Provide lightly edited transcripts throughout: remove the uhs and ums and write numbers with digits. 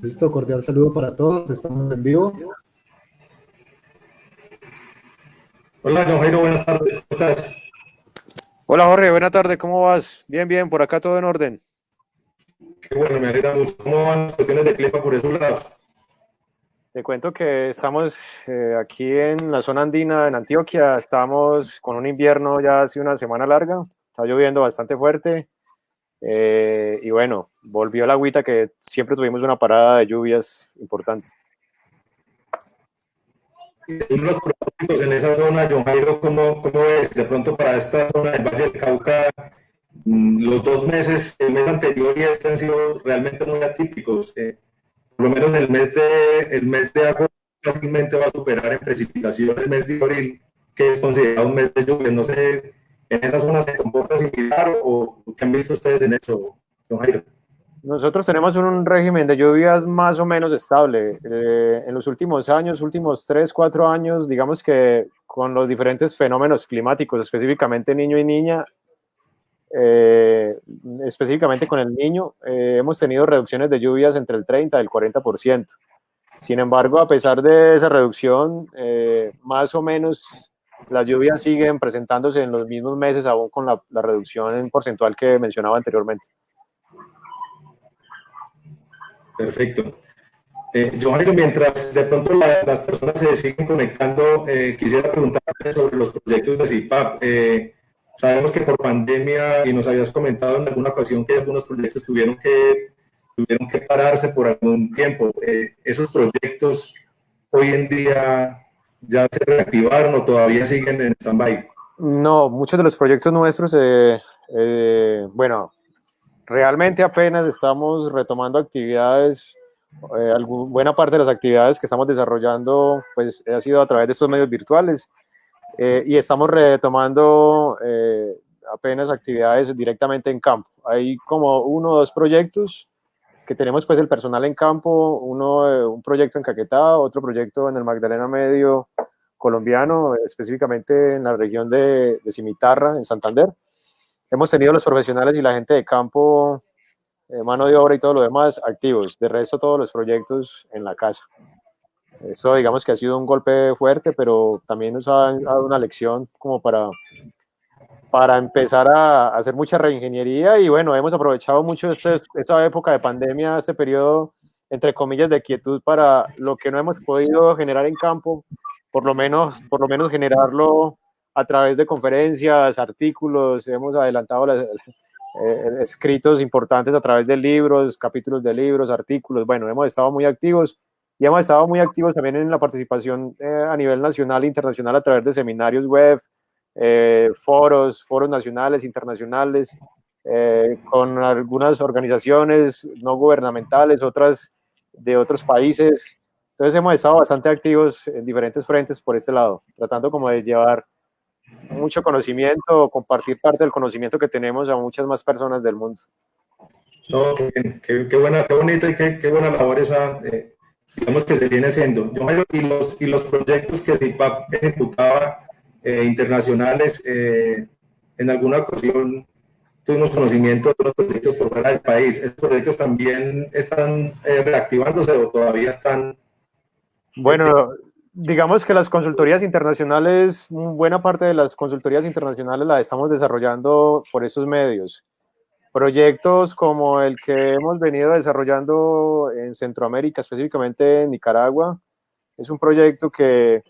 Listo, cordial saludo para todos, estamos en vivo. Hola, John Jairo, buenas tardes, ¿cómo estás? Hola Jorge, buena tarde, ¿cómo vas? Bien, bien, por acá todo en orden. Qué bueno, me alegra mucho. ¿Cómo van las cuestiones de clima por esos lados? Te cuento que estamos aquí en la zona andina, en Antioquia. Estamos con un invierno ya hace una semana larga, está lloviendo bastante fuerte y bueno, volvió la agüita que siempre tuvimos una parada de lluvias importante. Y los pronósticos en esa zona, John Jairo, ¿cómo es? De pronto para esta zona del Valle del Cauca, los 2 meses, el mes anterior y este han sido realmente muy atípicos. Por lo menos el mes de agosto fácilmente va a superar en precipitación el mes de abril, que es considerado un mes de lluvia. No sé, ¿en esa zona se comporta similar o qué han visto ustedes en eso, John Jairo? Nosotros tenemos un régimen de lluvias más o menos estable. En los últimos años, últimos 3, 4 años, digamos que con los diferentes fenómenos climáticos, específicamente niño y niña, eh, específicamente con el niño, hemos tenido reducciones de lluvias entre el 30 y el 40%. Sin embargo, a pesar de esa reducción, más o menos las lluvias siguen presentándose en los mismos meses, aún con la reducción en porcentual que mencionaba anteriormente. Perfecto. Johanny, mientras de pronto las personas se siguen conectando, quisiera preguntarle sobre los proyectos de CIPAP. Sabemos que por pandemia, y nos habías comentado en alguna ocasión que algunos proyectos tuvieron que pararse por algún tiempo. ¿Esos proyectos hoy en día ya se reactivaron o todavía siguen en stand-by? No, muchos de los proyectos nuestros, bueno, realmente apenas estamos retomando actividades. Buena parte de las actividades que estamos desarrollando pues ha sido a través de estos medios virtuales y estamos retomando apenas actividades directamente en campo. Hay como 1 o 2 proyectos que tenemos pues el personal en campo, un proyecto en Caquetá, otro proyecto en el Magdalena Medio colombiano, específicamente en la región de Cimitarra, en Santander. Hemos tenido los profesionales y la gente de campo, mano de obra y todo lo demás activos. De resto, todos los proyectos en la casa. Eso digamos que ha sido un golpe fuerte, pero también nos ha dado una lección como para empezar a hacer mucha reingeniería y bueno, hemos aprovechado mucho esta época de pandemia, este periodo, entre comillas, de quietud para lo que no hemos podido generar en campo, por lo menos generarlo a través de conferencias, artículos, hemos adelantado escritos importantes a través de libros, capítulos de libros, artículos, bueno, hemos estado muy activos y hemos estado muy activos también en la participación a nivel nacional e internacional a través de seminarios web, foros nacionales, internacionales, con algunas organizaciones no gubernamentales, otras de otros países. Entonces hemos estado bastante activos en diferentes frentes por este lado, tratando como de llevar mucho conocimiento, compartir parte del conocimiento que tenemos a muchas más personas del mundo. No, qué buena, qué bonita y qué buena labor esa, digamos que se viene haciendo. Y los proyectos que CIPAP ejecutaba internacionales, en alguna ocasión tuvimos conocimiento de los proyectos por fuera del país. ¿Estos proyectos también están reactivándose o todavía están? Bueno, digamos que las consultorías internacionales, buena parte de las consultorías internacionales las estamos desarrollando por esos medios. Proyectos como el que hemos venido desarrollando en Centroamérica, específicamente en Nicaragua, es un proyecto que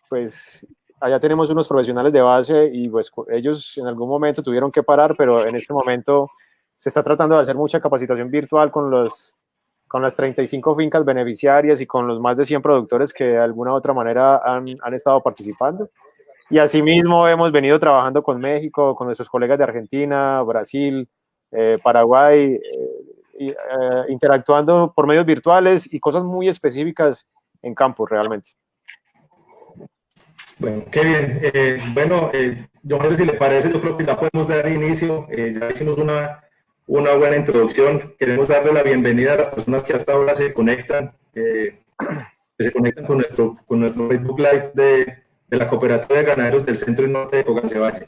pues allá tenemos unos profesionales de base y pues ellos en algún momento tuvieron que parar, pero en este momento se está tratando de hacer mucha capacitación virtual con las 35 fincas beneficiarias y con los más de 100 productores que de alguna u otra manera han estado participando. Y asimismo hemos venido trabajando con México, con nuestros colegas de Argentina, Brasil, Paraguay, interactuando por medios virtuales y cosas muy específicas en campo realmente. Bueno, qué bien. Bueno, yo no sé si le parece, yo creo que ya podemos dar inicio. Ya hicimos una buena introducción. Queremos darle la bienvenida a las personas que hasta ahora se conectan, que se conectan con nuestro Facebook Live de la Cooperativa de Ganaderos del Centro y Norte de Cogancevalle.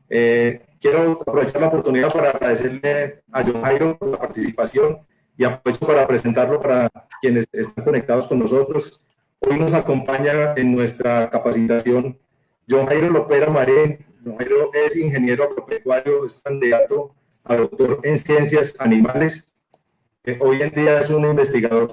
Quiero aprovechar la oportunidad para agradecerle a John Jairo por la participación. y aprovecho para presentarlo para quienes están conectados con nosotros. Hoy nos acompaña en nuestra capacitación John Jairo Lopera Marín. John Jairo es ingeniero agropecuario, es candidato a doctor en ciencias animales. Hoy en día es un investigador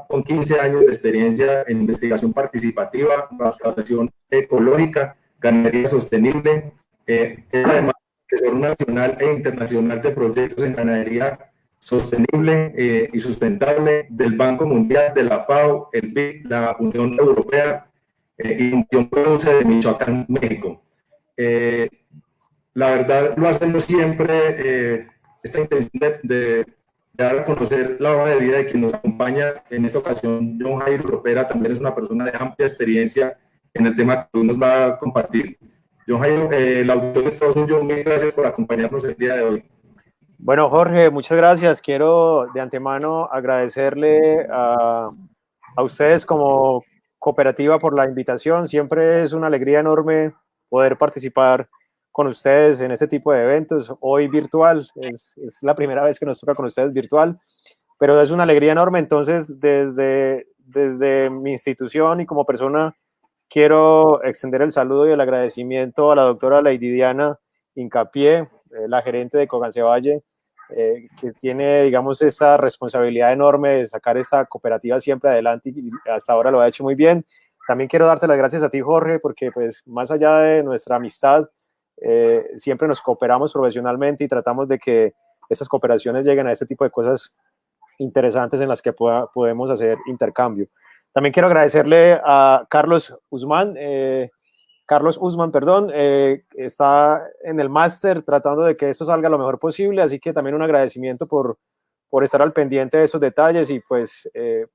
con 15 años de experiencia en investigación participativa, restauración ecológica, ganadería sostenible. Es además profesor nacional e internacional de proyectos en ganadería sostenible y sustentable del Banco Mundial, de la FAO, el BID, la Unión Europea y Fundación Produce de Michoacán, México. La verdad, lo hacemos siempre, esta intención de dar a conocer la hoja de vida de quien nos acompaña. En esta ocasión, John Jairo Lopera también es una persona de amplia experiencia en el tema que hoy nos va a compartir. John Jairo, el autor es todo suyo. Mil gracias por acompañarnos el día de hoy. Bueno, Jorge, muchas gracias. Quiero de antemano agradecerle a ustedes como cooperativa por la invitación. Siempre es una alegría enorme poder participar con ustedes en este tipo de eventos. Hoy virtual, es la primera vez que nos toca con ustedes virtual, pero es una alegría enorme. Entonces, desde mi institución y como persona, quiero extender el saludo y el agradecimiento a la doctora Lady Diana Hincapié, la gerente de Cogancevalle, que tiene, digamos, esta responsabilidad enorme de sacar esta cooperativa siempre adelante y hasta ahora lo ha hecho muy bien. También quiero darte las gracias a ti, Jorge, porque pues más allá de nuestra amistad, siempre nos cooperamos profesionalmente y tratamos de que estas cooperaciones lleguen a este tipo de cosas interesantes en las que podemos hacer intercambio. También quiero agradecerle a Carlos Usman, está en el máster tratando de que esto salga lo mejor posible, así que también un agradecimiento por estar al pendiente de esos detalles y pues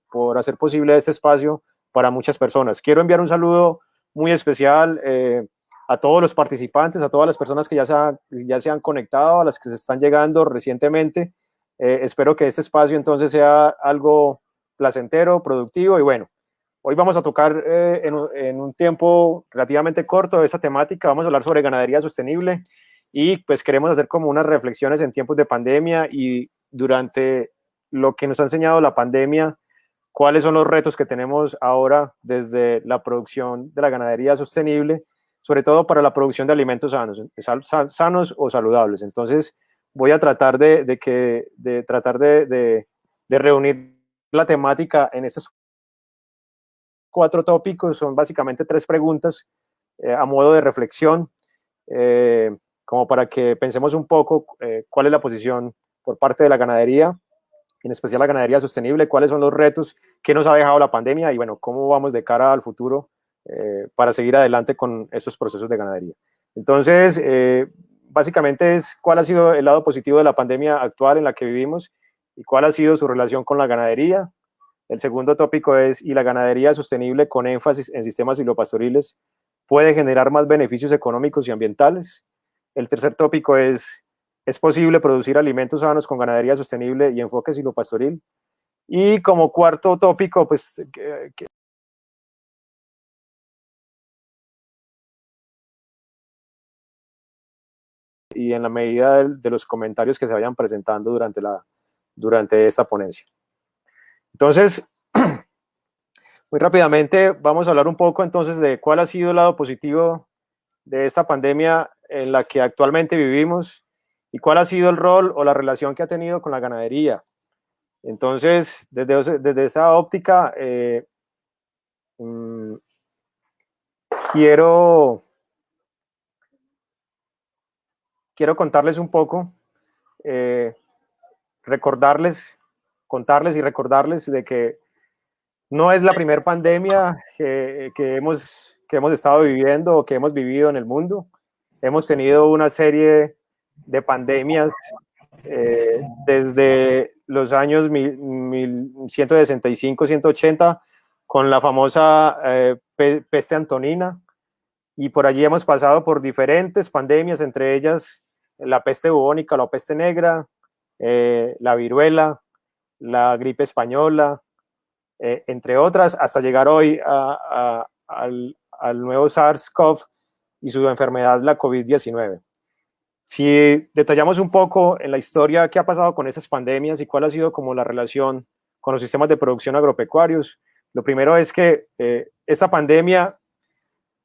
por hacer posible este espacio para muchas personas. Quiero enviar un saludo muy especial a todos los participantes, a todas las personas que ya se han conectado, a las que se están llegando recientemente. Espero que este espacio entonces sea algo placentero, productivo y bueno, hoy vamos a tocar en un tiempo relativamente corto esta temática. Vamos a hablar sobre ganadería sostenible y pues queremos hacer como unas reflexiones en tiempos de pandemia y durante lo que nos ha enseñado la pandemia, cuáles son los retos que tenemos ahora desde la producción de la ganadería sostenible, sobre todo para la producción de alimentos sanos o saludables. Entonces voy a tratar de reunir la temática en estos 4 tópicos. Son básicamente 3 preguntas a modo de reflexión, como para que pensemos un poco cuál es la posición por parte de la ganadería, en especial la ganadería sostenible, cuáles son los retos que nos ha dejado la pandemia y bueno, cómo vamos de cara al futuro para seguir adelante con estos procesos de ganadería. Entonces, básicamente es cuál ha sido el lado positivo de la pandemia actual en la que vivimos y cuál ha sido su relación con la ganadería. El segundo tópico es, ¿y la ganadería sostenible con énfasis en sistemas silvopastoriles puede generar más beneficios económicos y ambientales? El tercer tópico ¿es posible producir alimentos sanos con ganadería sostenible y enfoque silvopastoril? Y como cuarto tópico, pues, y en la medida de los comentarios que se vayan presentando durante esta ponencia. Entonces, muy rápidamente vamos a hablar un poco entonces de cuál ha sido el lado positivo de esta pandemia en la que actualmente vivimos y cuál ha sido el rol o la relación que ha tenido con la ganadería. Entonces, desde esa óptica, quiero contarles un poco, contarles y recordarles de que no es la primera pandemia que hemos estado viviendo o que hemos vivido en el mundo. Hemos tenido una serie de pandemias desde los años 1165, 180, con la famosa peste antonina, y por allí hemos pasado por diferentes pandemias, entre ellas la peste bubónica, la peste negra, la viruela, la gripe española, entre otras, hasta llegar hoy al nuevo SARS-CoV y su enfermedad, la COVID-19. Si detallamos un poco en la historia qué ha pasado con esas pandemias y cuál ha sido como la relación con los sistemas de producción agropecuarios, lo primero es que esta pandemia,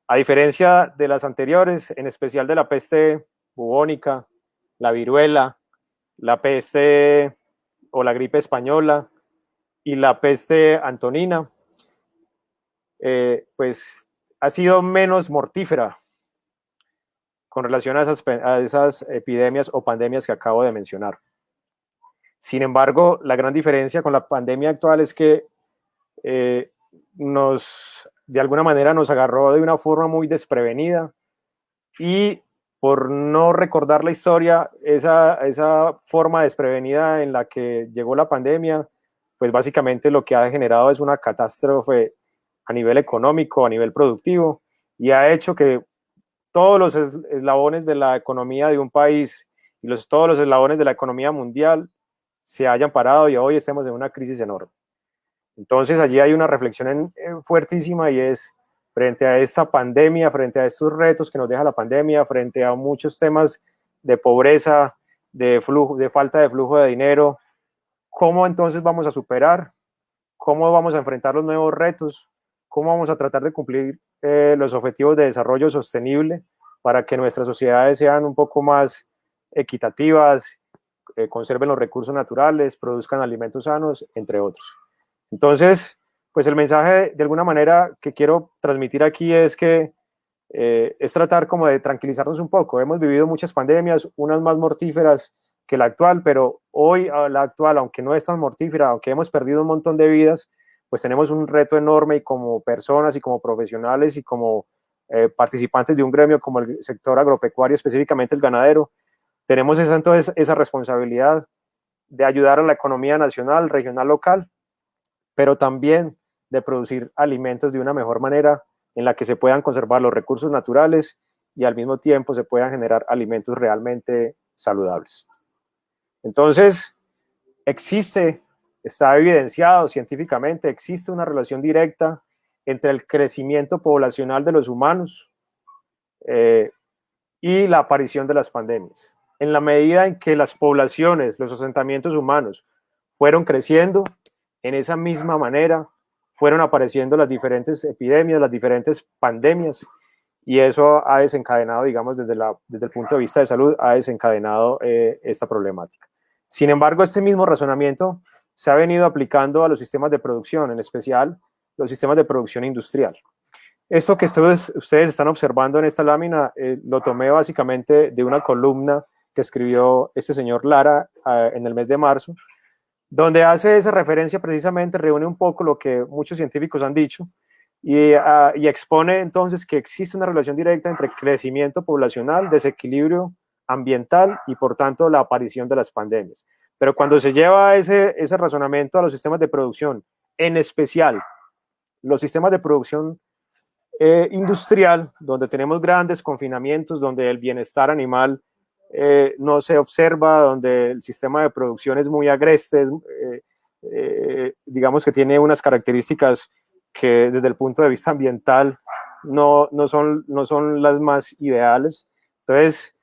a diferencia de las anteriores, en especial de la peste bubónica, la viruela, la peste o la gripe española y la peste antonina, pues ha sido menos mortífera con relación a esas epidemias o pandemias que acabo de mencionar. Sin embargo, la gran diferencia con la pandemia actual es que de alguna manera nos agarró de una forma muy desprevenida y por no recordar la historia, esa forma desprevenida en la que llegó la pandemia, pues básicamente lo que ha generado es una catástrofe a nivel económico, a nivel productivo, y ha hecho que todos los eslabones de la economía de un país y todos los eslabones de la economía mundial se hayan parado y hoy estemos en una crisis enorme. Entonces allí hay una reflexión fuertísima y es frente a esta pandemia, frente a estos retos que nos deja la pandemia, frente a muchos temas de pobreza, de falta de flujo de dinero, ¿cómo entonces vamos a superar? ¿Cómo vamos a enfrentar los nuevos retos? ¿Cómo vamos a tratar de cumplir los objetivos de desarrollo sostenible para que nuestras sociedades sean un poco más equitativas, conserven los recursos naturales, produzcan alimentos sanos, entre otros? Entonces, pues el mensaje de alguna manera que quiero transmitir aquí es que es tratar como de tranquilizarnos un poco. Hemos vivido muchas pandemias, unas más mortíferas que la actual, pero hoy la actual, aunque no es tan mortífera, aunque hemos perdido un montón de vidas, pues tenemos un reto enorme y como personas y como profesionales y como participantes de un gremio como el sector agropecuario, específicamente el ganadero, tenemos entonces esa responsabilidad de ayudar a la economía nacional, regional, local, pero también de producir alimentos de una mejor manera en la que se puedan conservar los recursos naturales y al mismo tiempo se puedan generar alimentos realmente saludables. Entonces, está evidenciado científicamente, existe una relación directa entre el crecimiento poblacional de los humanos y la aparición de las pandemias. En la medida en que las poblaciones, los asentamientos humanos fueron creciendo, en esa misma manera fueron apareciendo las diferentes epidemias, las diferentes pandemias, y eso ha desencadenado, digamos, desde el punto de vista de salud, ha desencadenado esta problemática. Sin embargo, este mismo razonamiento se ha venido aplicando a los sistemas de producción, en especial los sistemas de producción industrial. Esto que ustedes están observando en esta lámina lo tomé básicamente de una columna que escribió este señor Lara en el mes de marzo, donde hace esa referencia precisamente, reúne un poco lo que muchos científicos han dicho y expone entonces que existe una relación directa entre crecimiento poblacional, desequilibrio ambiental y por tanto la aparición de las pandemias. Pero cuando se lleva ese razonamiento a los sistemas de producción, en especial los sistemas de producción industrial, donde tenemos grandes confinamientos, donde el bienestar animal no se observa, donde el sistema de producción es muy agreste, digamos que tiene unas características que desde el punto de vista ambiental no son las más ideales. Entonces,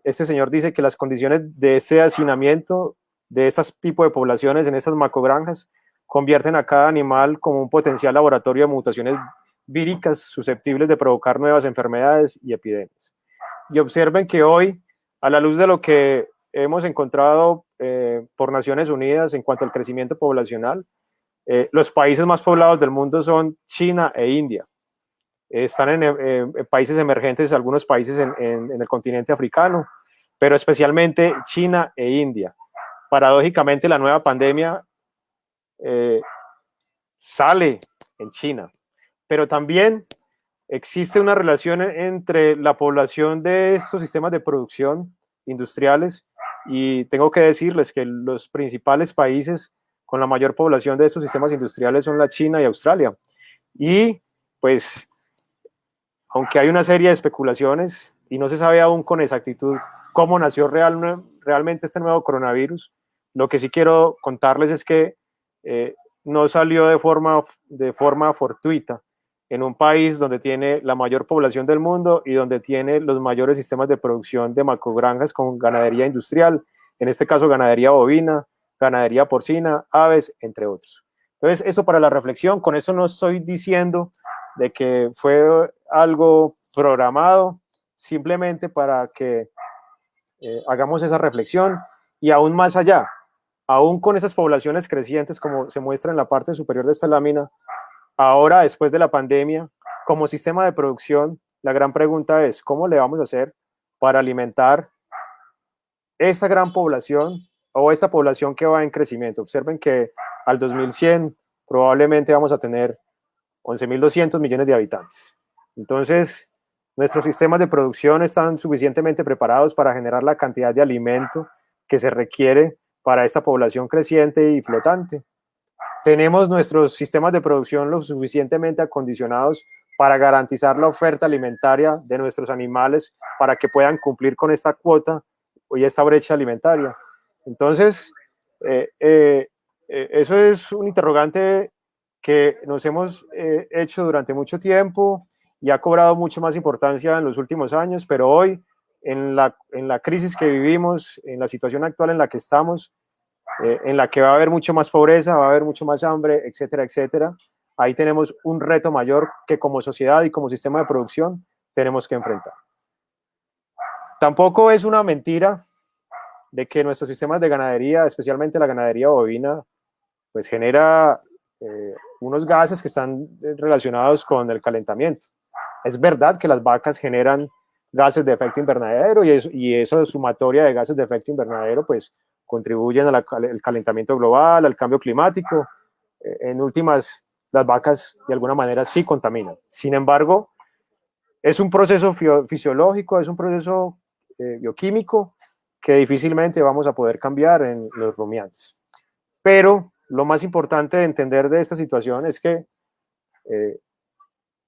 este señor dice que las condiciones de ese hacinamiento de ese tipo de poblaciones en esas macrogranjas convierten a cada animal como un potencial laboratorio de mutaciones víricas susceptibles de provocar nuevas enfermedades y epidemias. Y observen que hoy, a la luz de lo que hemos encontrado por Naciones Unidas en cuanto al crecimiento poblacional, los países más poblados del mundo son China e India. Están en países emergentes, algunos países en el continente africano, pero especialmente China e India. Paradójicamente, la nueva pandemia sale en China, pero también existe una relación entre la población de estos sistemas de producción industriales y tengo que decirles que los principales países con la mayor población de estos sistemas industriales son la China y Australia. Y pues, aunque hay una serie de especulaciones y no se sabe aún con exactitud cómo nació realmente este nuevo coronavirus, lo que sí quiero contarles es que no salió de forma fortuita. en un país donde tiene la mayor población del mundo y donde tiene los mayores sistemas de producción de macrogranjas con ganadería industrial, en este caso ganadería bovina, ganadería porcina, aves, entre otros. Entonces, eso para la reflexión. Con eso no estoy diciendo de que fue algo programado, simplemente para que hagamos esa reflexión y aún más allá, aún con esas poblaciones crecientes, como se muestra en la parte superior de esta lámina, ahora después de la pandemia, como sistema de producción, la gran pregunta es, ¿cómo le vamos a hacer para alimentar esta gran población o esta población que va en crecimiento? Observen que al 2100 probablemente vamos a tener 11.200 millones de habitantes. Entonces, nuestros sistemas de producción están suficientemente preparados para generar la cantidad de alimento que se requiere para esta población creciente y flotante. Tenemos nuestros sistemas de producción lo suficientemente acondicionados para garantizar la oferta alimentaria de nuestros animales para que puedan cumplir con esta cuota y esta brecha alimentaria. Entonces, eso es un interrogante que nos hemos hecho durante mucho tiempo y ha cobrado mucho más importancia en los últimos años, pero hoy, en la crisis que vivimos, en la situación actual en la que estamos, en la que va a haber mucho más pobreza, va a haber mucho más hambre, etcétera, etcétera, ahí tenemos un reto mayor que como sociedad y como sistema de producción tenemos que enfrentar. Tampoco es una mentira de que nuestros sistemas de ganadería, especialmente la ganadería bovina, pues genera unos gases que están relacionados con el calentamiento. Es verdad que las vacas generan gases de efecto invernadero y eso sumatoria de gases de efecto invernadero pues contribuyen al calentamiento global, al cambio climático. En últimas, las vacas de alguna manera sí contaminan. Sin embargo, es un proceso fisiológico, es un proceso bioquímico que difícilmente vamos a poder cambiar en los rumiantes. Pero lo más importante de entender de esta situación es que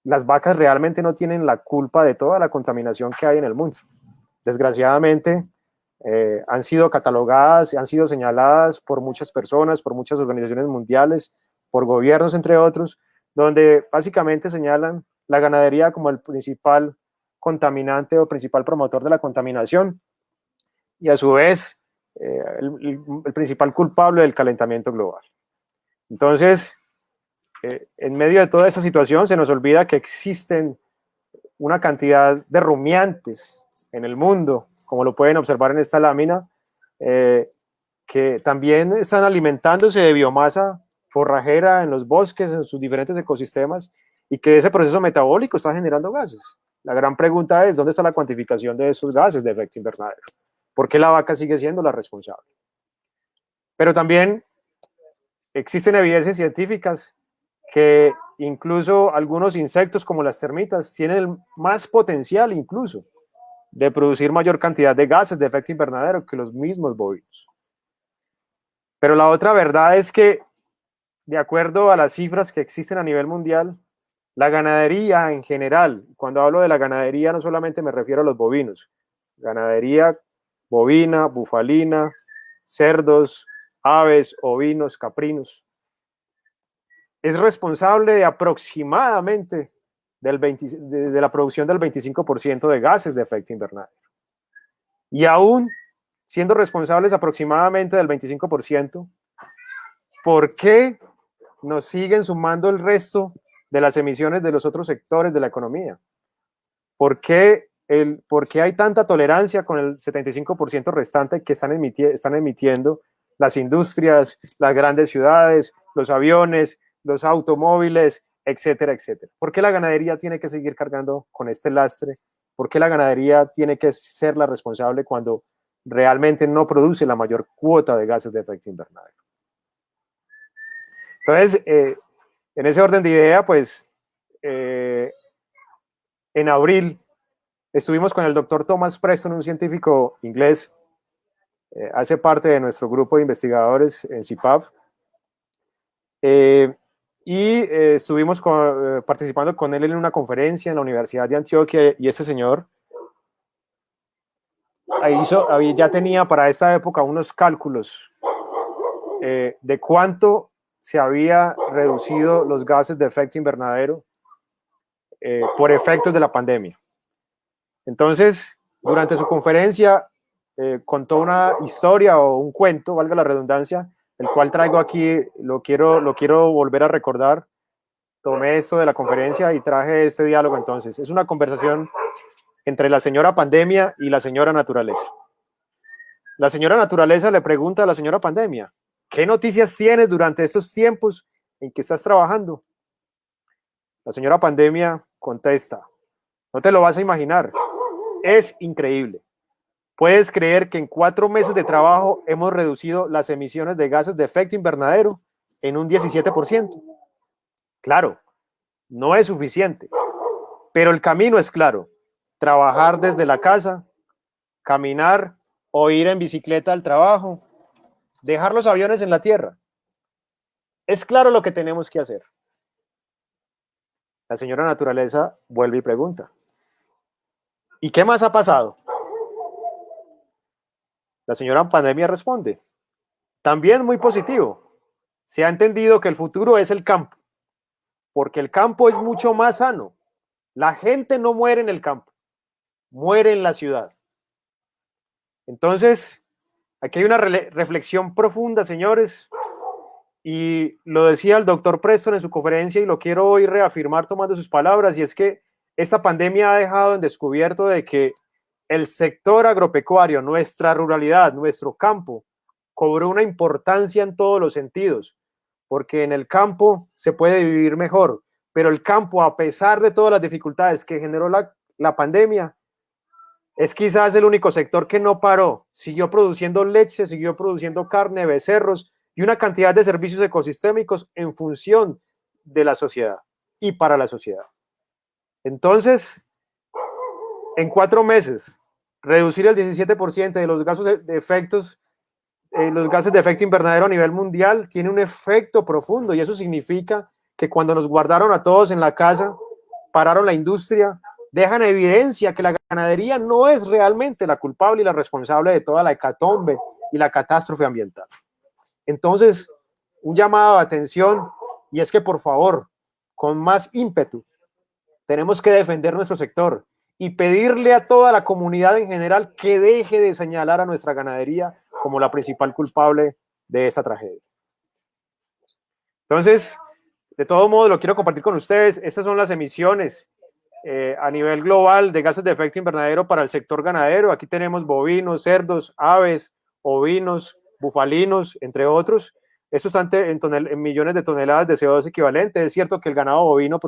las vacas realmente no tienen la culpa de toda la contaminación que hay en el mundo. Desgraciadamente, han sido catalogadas, han sido señaladas por muchas personas, por muchas organizaciones mundiales, por gobiernos, entre otros, donde básicamente señalan la ganadería como el principal contaminante o principal promotor de la contaminación y a su vez el principal culpable del calentamiento global. Entonces, en medio de toda esta situación se nos olvida que existen una cantidad de rumiantes en el mundo, como lo pueden observar en esta lámina, que también están alimentándose de biomasa forrajera en los bosques, en sus diferentes ecosistemas, y que ese proceso metabólico está generando gases. La gran pregunta es, ¿dónde está la cuantificación de esos gases de efecto invernadero? ¿Por qué la vaca sigue siendo la responsable? Pero también existen evidencias científicas que incluso algunos insectos como las termitas tienen más potencial incluso de producir mayor cantidad de gases de efecto invernadero que los mismos bovinos. Pero la otra verdad es que, de acuerdo a las cifras que existen a nivel mundial, la ganadería en general, cuando hablo de la ganadería no solamente me refiero a los bovinos, ganadería bovina, bufalina, cerdos, aves, ovinos, caprinos, es responsable de aproximadamente de la producción del 25% de gases de efecto invernadero. Y aún siendo responsables aproximadamente del 25%, ¿por qué nos siguen sumando el resto de las emisiones de los otros sectores de la economía? ¿Por qué hay tanta tolerancia con el 75% restante que están emitiendo las industrias, las grandes ciudades, los aviones, los automóviles, etcétera, etcétera? ¿Por qué la ganadería tiene que seguir cargando con este lastre? ¿Por qué la ganadería tiene que ser la responsable cuando realmente no produce la mayor cuota de gases de efecto invernadero? Entonces, en ese orden de idea, pues, en abril estuvimos con el doctor Thomas Preston, un científico inglés, hace parte de nuestro grupo de investigadores en CIPAV, y estuvimos participando con él en una conferencia en la Universidad de Antioquia, y este señor ya tenía para esta época unos cálculos de cuánto se había reducido los gases de efecto invernadero por efectos de la pandemia. Entonces, durante su conferencia, contó una historia o un cuento, valga la redundancia, el cual traigo aquí, lo quiero volver a recordar. Tomé esto de la conferencia y traje este diálogo. Entonces, es una conversación entre la señora Pandemia y la señora Naturaleza. La señora Naturaleza le pregunta a la señora Pandemia: ¿qué noticias tienes durante estos tiempos en que estás trabajando? La señora Pandemia contesta: no te lo vas a imaginar, es increíble. ¿Puedes creer que en 4 meses de trabajo hemos reducido las emisiones de gases de efecto invernadero en un 17%? Claro, no es suficiente, pero el camino es claro: trabajar desde la casa, caminar o ir en bicicleta al trabajo, dejar los aviones en la tierra. Es claro lo que tenemos que hacer. La señora Naturaleza vuelve y pregunta: ¿y qué más ha pasado? La señora Pandemia responde: también muy positivo. Se ha entendido que el futuro es el campo, porque el campo es mucho más sano. La gente no muere en el campo, muere en la ciudad. Entonces, aquí hay una reflexión profunda, señores, y lo decía el doctor Preston en su conferencia y lo quiero hoy reafirmar tomando sus palabras, y es que esta pandemia ha dejado en descubierto de que el sector agropecuario, nuestra ruralidad, nuestro campo, cobró una importancia en todos los sentidos, porque en el campo se puede vivir mejor, pero el campo, a pesar de todas las dificultades que generó la pandemia, es quizás el único sector que no paró, siguió produciendo leche, siguió produciendo carne, becerros y una cantidad de servicios ecosistémicos en función de la sociedad y para la sociedad. Entonces, en 4 meses, reducir el 17% de los gases de efecto invernadero a nivel mundial tiene un efecto profundo, y eso significa que cuando nos guardaron a todos en la casa, pararon la industria, dejan evidencia que la ganadería no es realmente la culpable y la responsable de toda la hecatombe y la catástrofe ambiental. Entonces, un llamado de atención, y es que por favor, con más ímpetu, tenemos que defender nuestro sector y pedirle a toda la comunidad en general que deje de señalar a nuestra ganadería como la principal culpable de esta tragedia. Entonces, de todo modo, lo quiero compartir con ustedes. Estas son las emisiones a nivel global de gases de efecto invernadero para el sector ganadero. Aquí tenemos bovinos, cerdos, aves, ovinos, bufalinos, entre otros. Esto está en millones de toneladas de CO2 equivalente. Es cierto que el ganado bovino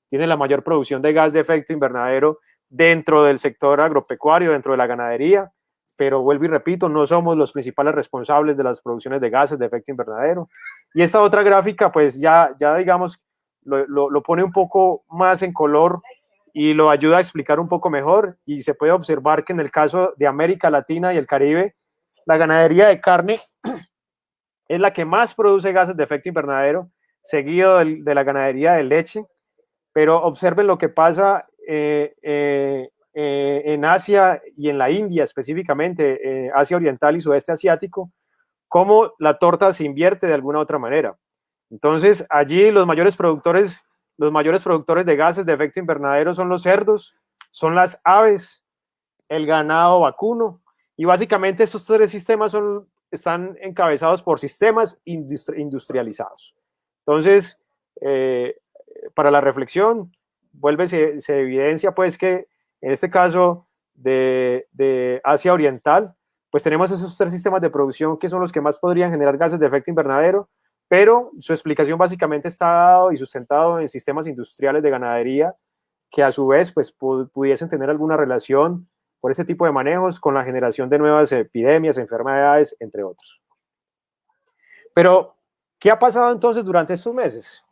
tiene la mayor producción de gas de efecto invernadero dentro del sector agropecuario, dentro de la ganadería, pero vuelvo y repito, no somos los principales responsables de las producciones de gases de efecto invernadero. Y esta otra gráfica, pues ya digamos, lo pone un poco más en color y lo ayuda a explicar un poco mejor, y se puede observar que en el caso de América Latina y el Caribe, la ganadería de carne es la que más produce gases de efecto invernadero, seguido de la ganadería de leche, pero observen lo que pasa en Asia y en la India específicamente, Asia Oriental y Sudeste Asiático, cómo la torta se invierte de alguna otra manera. Entonces, allí los mayores productores de gases de efecto invernadero son los cerdos, son las aves, el ganado vacuno, y básicamente estos 3 sistemas están encabezados por sistemas industrializados. Entonces, para la reflexión, se evidencia pues que en este caso de Asia Oriental, pues tenemos esos 3 sistemas de producción que son los que más podrían generar gases de efecto invernadero, pero su explicación básicamente está dado y sustentado en sistemas industriales de ganadería que a su vez pues pudiesen tener alguna relación por ese tipo de manejos con la generación de nuevas epidemias, enfermedades, entre otros. Pero, ¿qué ha pasado entonces durante estos meses?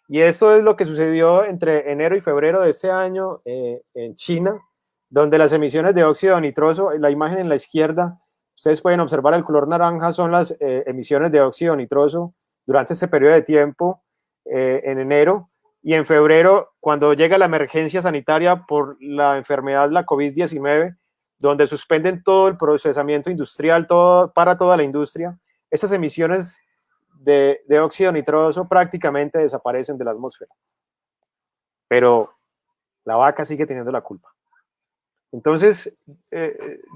Y esto es lo que sucedió entre enero y febrero de este año en China, donde las emisiones de óxido nitroso, la imagen en la izquierda, ustedes pueden observar el color naranja, son las emisiones de óxido nitroso durante este periodo de tiempo en enero, y en febrero, cuando llega la emergencia sanitaria por la enfermedad, la COVID-19, donde suspenden todo el procesamiento industrial para toda la industria, estas emisiones de óxido nitroso prácticamente desaparecen de la atmósfera. Pero la vaca sigue teniendo la culpa. Entonces,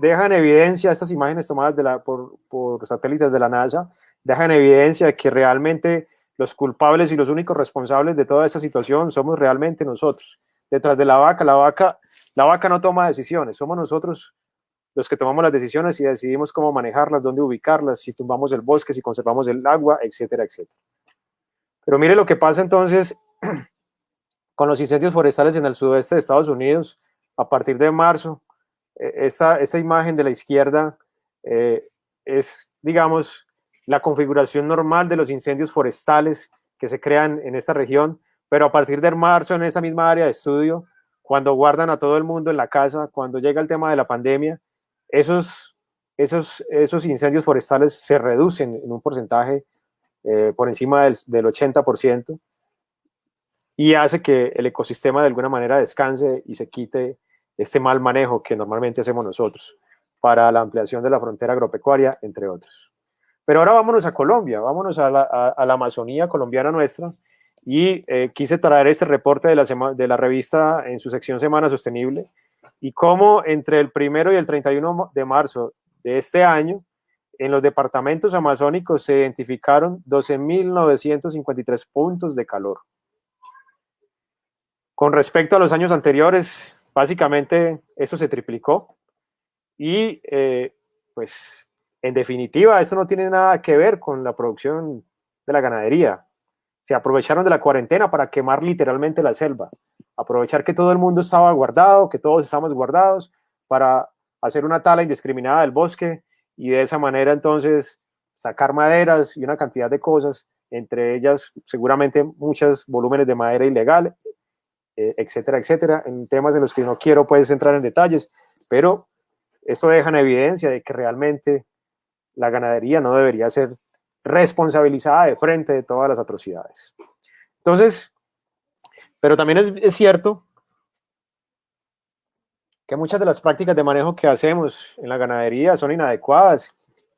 dejan evidencia, estas imágenes tomadas por satélites de la NASA, dejan evidencia de que realmente los culpables y los únicos responsables de toda esta situación somos realmente nosotros. Detrás de la vaca no toma decisiones, somos nosotros los que tomamos las decisiones y decidimos cómo manejarlas, dónde ubicarlas, si tumbamos el bosque, si conservamos el agua, etcétera, etcétera. Pero mire lo que pasa entonces con los incendios forestales en el sudoeste de Estados Unidos. A partir de marzo, esa imagen de la izquierda es, digamos, la configuración normal de los incendios forestales que se crean en esta región, pero a partir de marzo, en esa misma área de estudio, cuando guardan a todo el mundo en la casa, cuando llega el tema de la pandemia, esos incendios forestales se reducen en un porcentaje por encima del 80%, y hace que el ecosistema de alguna manera descanse y se quite este mal manejo que normalmente hacemos nosotros para la ampliación de la frontera agropecuaria, entre otros. Pero ahora vámonos a Colombia, vámonos a la Amazonía colombiana nuestra, y quise traer este reporte de la revista en su sección Semana Sostenible, y cómo entre el 1 y el 31 de marzo de este año, en los departamentos amazónicos se identificaron 12.953 puntos de calor. Con respecto a los años anteriores, básicamente eso se triplicó, y pues en definitiva esto no tiene nada que ver con la producción de la ganadería. Se aprovecharon de la cuarentena para quemar literalmente la selva, aprovechar que todo el mundo estaba guardado, que todos estamos guardados, para hacer una tala indiscriminada del bosque y de esa manera entonces sacar maderas y una cantidad de cosas, entre ellas seguramente muchos volúmenes de madera ilegal, etcétera, etcétera, en temas en los que no quiero pues entrar en detalles, pero eso deja en evidencia de que realmente la ganadería no debería ser responsabilizada de frente de todas las atrocidades. Entonces, pero también es cierto que muchas de las prácticas de manejo que hacemos en la ganadería son inadecuadas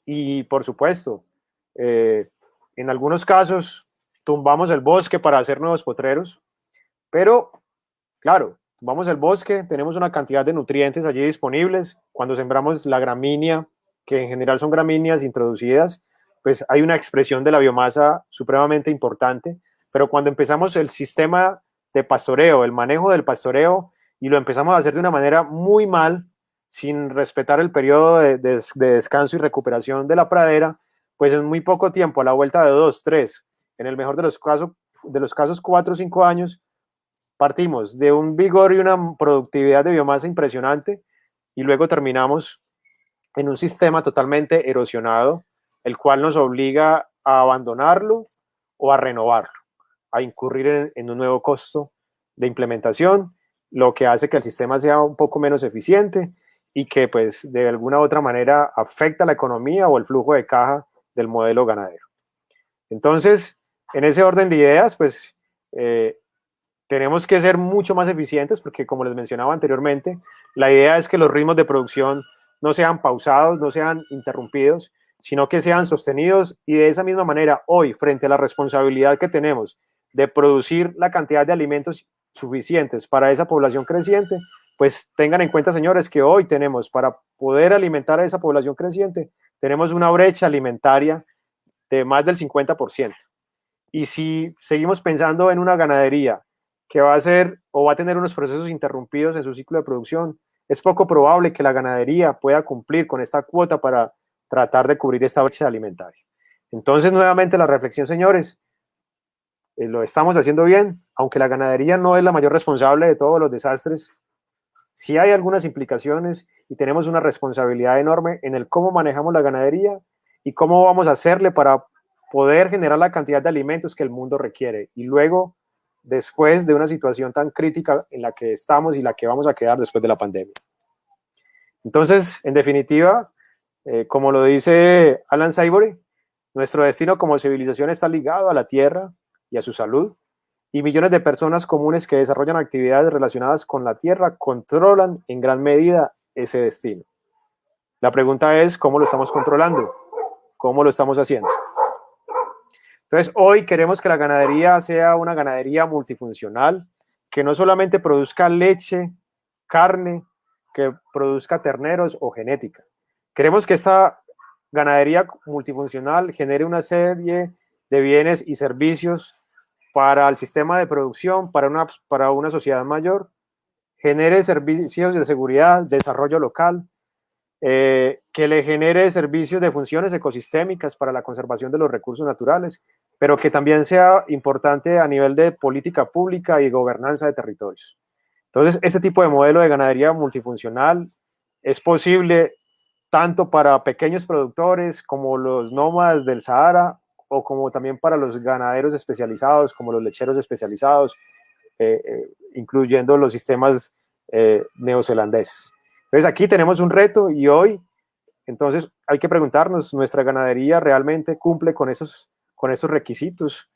y, por supuesto, en algunos casos tumbamos el bosque para hacer nuevos potreros, pero claro, tumbamos el bosque, tenemos una cantidad de nutrientes allí disponibles. Cuando sembramos la gramínea, que en general son gramíneas introducidas, pues hay una expresión de la biomasa supremamente importante, pero cuando empezamos el sistema de pastoreo, el manejo del pastoreo, y lo empezamos a hacer de una manera muy mal, sin respetar el periodo de descanso y recuperación de la pradera, pues en muy poco tiempo, a la vuelta de 2, 3, en el mejor de los casos 4 o 5 años, partimos de un vigor y una productividad de biomasa impresionante, y luego terminamos en un sistema totalmente erosionado, el cual nos obliga a abandonarlo o a renovarlo, a incurrir en un nuevo costo de implementación, lo que hace que el sistema sea un poco menos eficiente y que pues de alguna u otra manera afecta la economía o el flujo de caja del modelo ganadero. Entonces, en ese orden de ideas, pues tenemos que ser mucho más eficientes porque, como les mencionaba anteriormente, la idea es que los ritmos de producción no sean pausados, no sean interrumpidos, sino que sean sostenidos, y de esa misma manera, hoy, frente a la responsabilidad que tenemos de producir la cantidad de alimentos suficientes para esa población creciente, pues tengan en cuenta, señores, que hoy tenemos, para poder alimentar a esa población creciente, tenemos una brecha alimentaria de más del 50%. Y si seguimos pensando en una ganadería que va a ser o va a tener unos procesos interrumpidos en su ciclo de producción, es poco probable que la ganadería pueda cumplir con esta cuota para tratar de cubrir esta brecha alimentaria. Entonces, nuevamente la reflexión, señores, lo estamos haciendo bien, aunque la ganadería no es la mayor responsable de todos los desastres. Sí hay algunas implicaciones y tenemos una responsabilidad enorme en el cómo manejamos la ganadería y cómo vamos a hacerle para poder generar la cantidad de alimentos que el mundo requiere. Y luego, después de una situación tan crítica en la que estamos y la que vamos a quedar después de la pandemia. Entonces, en definitiva, como lo dice Alan Saibory, nuestro destino como civilización está ligado a la tierra y a su salud, y millones de personas comunes que desarrollan actividades relacionadas con la tierra controlan en gran medida ese destino. La pregunta es, ¿cómo lo estamos controlando? ¿Cómo lo estamos haciendo? Entonces, hoy queremos que la ganadería sea una ganadería multifuncional, que no solamente produzca leche, carne, que produzca terneros o genética. Queremos que esta ganadería multifuncional genere una serie de bienes y servicios para el sistema de producción, para una sociedad mayor, genere servicios de seguridad, desarrollo local, que le genere servicios de funciones ecosistémicas para la conservación de los recursos naturales, pero que también sea importante a nivel de política pública y gobernanza de territorios. Entonces, este tipo de modelo de ganadería multifuncional es posible tanto para pequeños productores como los nómadas del Sahara o como también para los ganaderos especializados, como los lecheros especializados, incluyendo los sistemas neozelandeses. Entonces, aquí tenemos un reto y hoy, entonces, hay que preguntarnos, ¿nuestra ganadería realmente cumple con esos requisitos?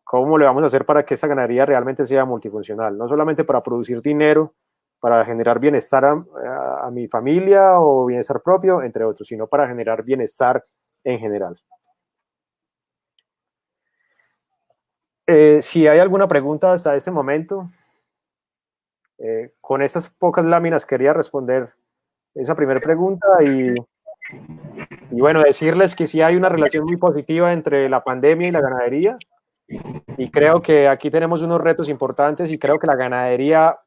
¿Cómo le vamos a hacer para que esta ganadería realmente sea multifuncional? No solamente para producir dinero, para generar bienestar a mi familia o bienestar propio, entre otros, sino para generar bienestar en general. Si hay alguna pregunta hasta este momento, con estas pocas láminas quería responder esa primera pregunta y bueno, decirles que sí hay una relación muy positiva entre la pandemia y la ganadería, y creo que aquí tenemos unos retos importantes y creo que la ganadería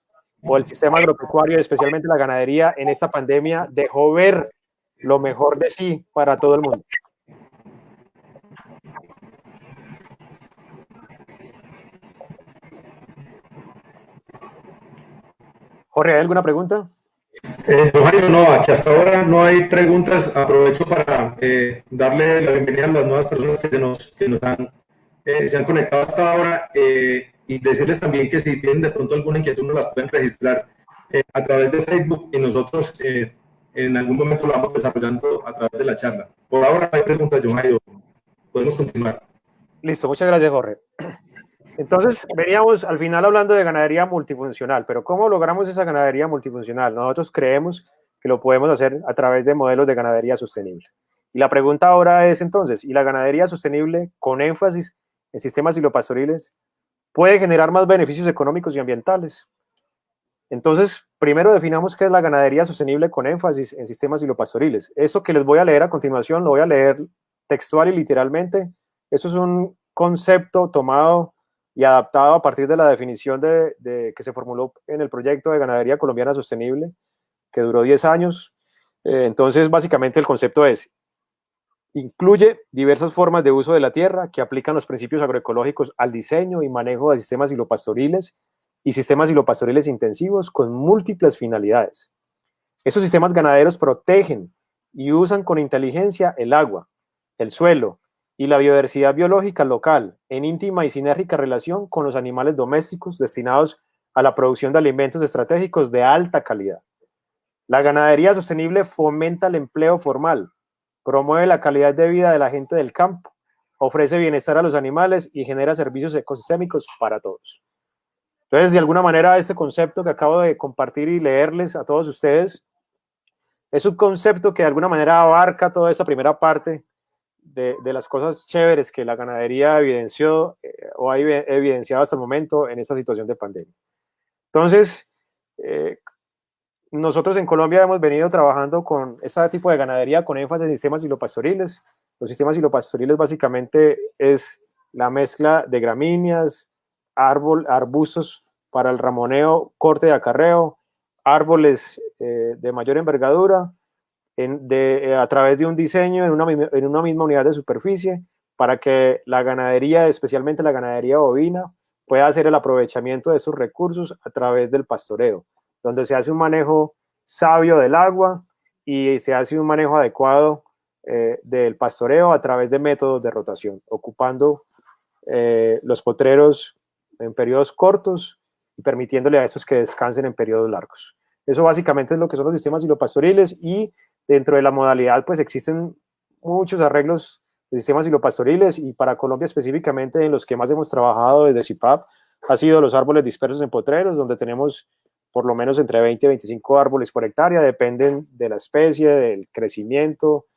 o el sistema agropecuario, especialmente la ganadería en esta pandemia, dejó ver lo mejor de sí para todo el mundo. Jorge, ¿hay alguna pregunta? Jairo, no, aquí hasta ahora no hay preguntas. Aprovecho para darle la bienvenida a las nuevas personas que se han conectado hasta ahora y decirles también que si tienen de pronto alguna inquietud nos las pueden registrar a través de Facebook y nosotros en algún momento lo vamos desarrollando a través de la charla. Por ahora no hay preguntas, John Jairo. Podemos continuar. Listo, muchas gracias, Jorge. Entonces, veníamos al final hablando de ganadería multifuncional, pero ¿cómo logramos esa ganadería multifuncional? Nosotros creemos que lo podemos hacer a través de modelos de ganadería sostenible. Y la pregunta ahora es entonces, ¿y la ganadería sostenible con énfasis en sistemas silvopastoriles puede generar más beneficios económicos y ambientales? Entonces, primero definamos qué es la ganadería sostenible con énfasis en sistemas silvopastoriles. Eso que les voy a leer a continuación, lo voy a leer textual y literalmente. Eso es un concepto tomado y adaptado a partir de la definición que se formuló en el proyecto de ganadería colombiana sostenible, que duró 10 años. Entonces, básicamente el concepto es, incluye diversas formas de uso de la tierra que aplican los principios agroecológicos al diseño y manejo de sistemas silvopastoriles y sistemas silvopastoriles intensivos con múltiples finalidades. Esos sistemas ganaderos protegen y usan con inteligencia el agua, el suelo, y la biodiversidad biológica local en íntima y sinérgica relación con los animales domésticos destinados a la producción de alimentos estratégicos de alta calidad. La ganadería sostenible fomenta el empleo formal, promueve la calidad de vida de la gente del campo, ofrece bienestar a los animales y genera servicios ecosistémicos para todos. Entonces, de alguna manera, este concepto que acabo de compartir y leerles a todos ustedes es un concepto que de alguna manera abarca toda esta primera parte de las cosas chéveres que la ganadería evidenció o ha evidenciado hasta el momento en esta situación de pandemia. Entonces, nosotros en Colombia hemos venido trabajando con este tipo de ganadería con énfasis en sistemas silvopastoriles. Los sistemas silvopastoriles básicamente es la mezcla de gramíneas, arbustos para el ramoneo, corte de acarreo, árboles de mayor envergadura, a través de un diseño en una misma unidad de superficie para que la ganadería, especialmente la ganadería bovina, pueda hacer el aprovechamiento de esos recursos a través del pastoreo, donde se hace un manejo sabio del agua y se hace un manejo adecuado del pastoreo a través de métodos de rotación, ocupando los potreros en periodos cortos y permitiéndole a estos que descansen en periodos largos. Eso básicamente es lo que son los sistemas silvopastoriles y dentro de la modalidad pues existen muchos arreglos de sistemas silvopastoriles y para Colombia específicamente en los que más hemos trabajado desde CIPAP ha sido los árboles dispersos en potreros, donde tenemos por lo menos entre 20 y 25 árboles por hectárea, dependen de la especie, del crecimiento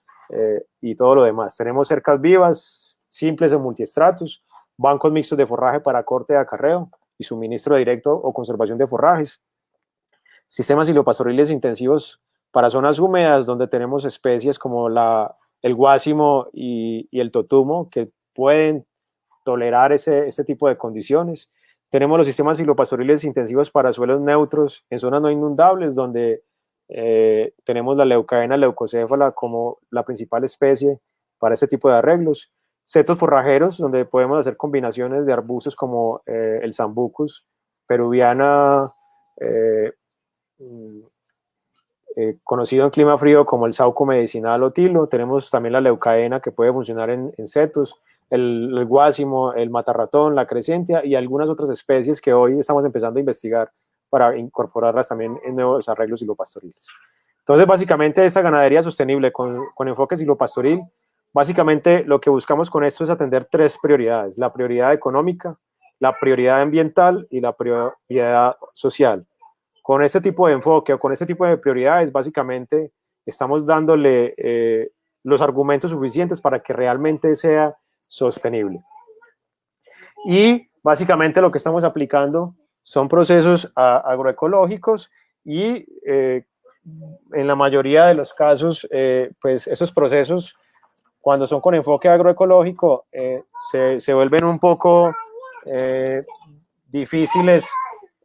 y todo lo demás. Tenemos cercas vivas, simples o multiestratos, bancos mixtos de forraje para corte de acarreo, y suministro directo o conservación de forrajes. Sistemas silvopastoriles intensivos para zonas húmedas donde tenemos especies como el guásimo y el totumo que pueden tolerar este tipo de condiciones. Tenemos los sistemas silvopastoriles intensivos para suelos neutros en zonas no inundables donde tenemos la leucaena leucocéfala como la principal especie para este tipo de arreglos. Setos forrajeros, donde podemos hacer combinaciones de arbustos como el Sambucus peruviana, conocido en clima frío como el sauco medicinal o tilo. Tenemos también la leucaena que puede funcionar en setos, el guásimo, el matarratón, la crescentia y algunas otras especies que hoy estamos empezando a investigar para incorporarlas también en nuevos arreglos silvopastoriles. Entonces, básicamente, esta ganadería sostenible con enfoque silvopastoril, básicamente lo que buscamos con esto es atender 3 prioridades: la prioridad económica, la prioridad ambiental y la prioridad social. Con este tipo de enfoque o con este tipo de prioridades, básicamente estamos dándole los argumentos suficientes para que realmente sea sostenible. Y básicamente lo que estamos aplicando son procesos agroecológicos y en la mayoría de los casos, pues esos procesos, cuando son con enfoque agroecológico, se vuelven un poco difíciles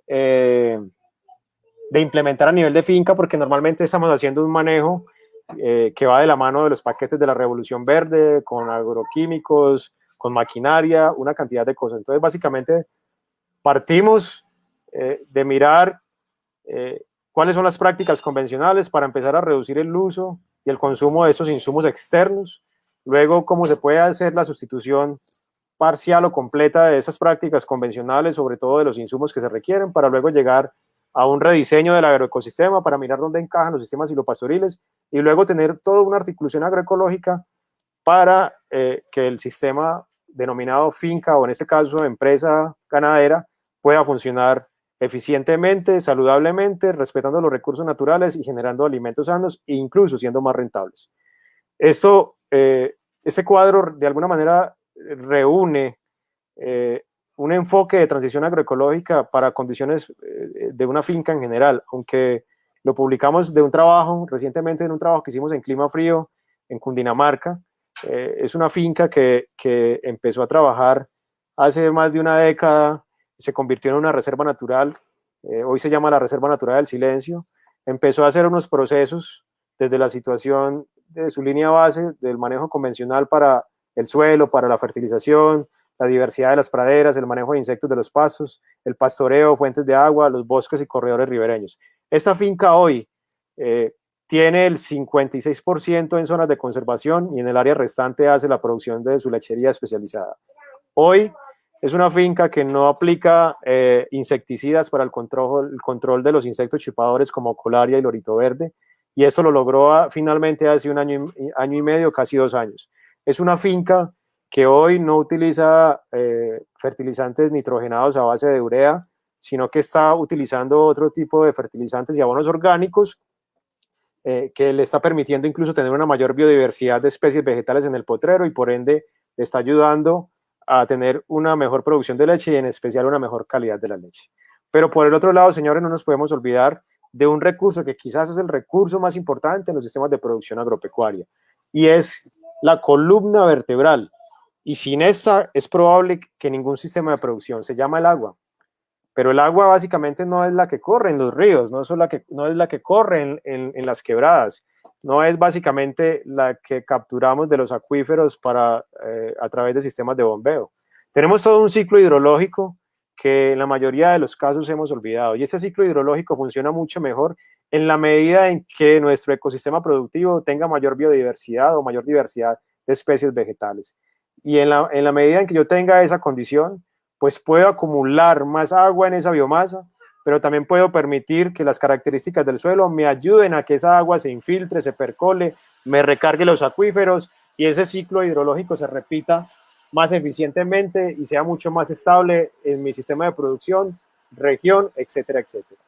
de implementar a nivel de finca, porque normalmente estamos haciendo un manejo que va de la mano de los paquetes de la Revolución Verde, con agroquímicos, con maquinaria, una cantidad de cosas. Entonces, básicamente, partimos de mirar cuáles son las prácticas convencionales para empezar a reducir el uso y el consumo de esos insumos externos. Luego, cómo se puede hacer la sustitución parcial o completa de esas prácticas convencionales, sobre todo de los insumos que se requieren, para luego llegar a un rediseño del agroecosistema para mirar dónde encajan los sistemas silvopastoriles y luego tener toda una articulación agroecológica para que el sistema denominado finca, o en este caso empresa ganadera, pueda funcionar eficientemente, saludablemente, respetando los recursos naturales y generando alimentos sanos e incluso siendo más rentables. Este cuadro de alguna manera reúne un enfoque de transición agroecológica para condiciones de una finca en general, aunque lo publicamos recientemente en un trabajo que hicimos en clima frío en Cundinamarca. Es una finca que empezó a trabajar hace más de una década, se convirtió en una reserva natural, hoy se llama la Reserva Natural del Silencio. Empezó a hacer unos procesos desde la situación de su línea base del manejo convencional para el suelo, para la fertilización, la diversidad de las praderas, el manejo de insectos de los pastos, el pastoreo, fuentes de agua, los bosques y corredores ribereños. Esta finca hoy tiene el 56% en zonas de conservación y en el área restante hace la producción de su lechería especializada. Hoy es una finca que no aplica insecticidas para el control de los insectos chupadores como colaria y lorito verde, y esto lo logró finalmente hace un año y medio, casi 2 años. Es una finca que hoy no utiliza fertilizantes nitrogenados a base de urea, sino que está utilizando otro tipo de fertilizantes y abonos orgánicos que le está permitiendo incluso tener una mayor biodiversidad de especies vegetales en el potrero y por ende le está ayudando a tener una mejor producción de leche y en especial una mejor calidad de la leche. Pero por el otro lado, señores, no nos podemos olvidar de un recurso que quizás es el recurso más importante en los sistemas de producción agropecuaria, y es la columna vertebral. Y sin esta es probable que ningún sistema de producción, se llama el agua. Pero el agua básicamente no es la que corre en los ríos, no es la que corre en las quebradas, no es básicamente la que capturamos de los acuíferos a través de sistemas de bombeo. Tenemos todo un ciclo hidrológico que en la mayoría de los casos hemos olvidado, y ese ciclo hidrológico funciona mucho mejor en la medida en que nuestro ecosistema productivo tenga mayor biodiversidad o mayor diversidad de especies vegetales. Y en la medida en que yo tenga esa condición, pues puedo acumular más agua en esa biomasa, pero también puedo permitir que las características del suelo me ayuden a que esa agua se infiltre, se percole, me recargue los acuíferos y ese ciclo hidrológico se repita más eficientemente y sea mucho más estable en mi sistema de producción, región, etcétera, etcétera.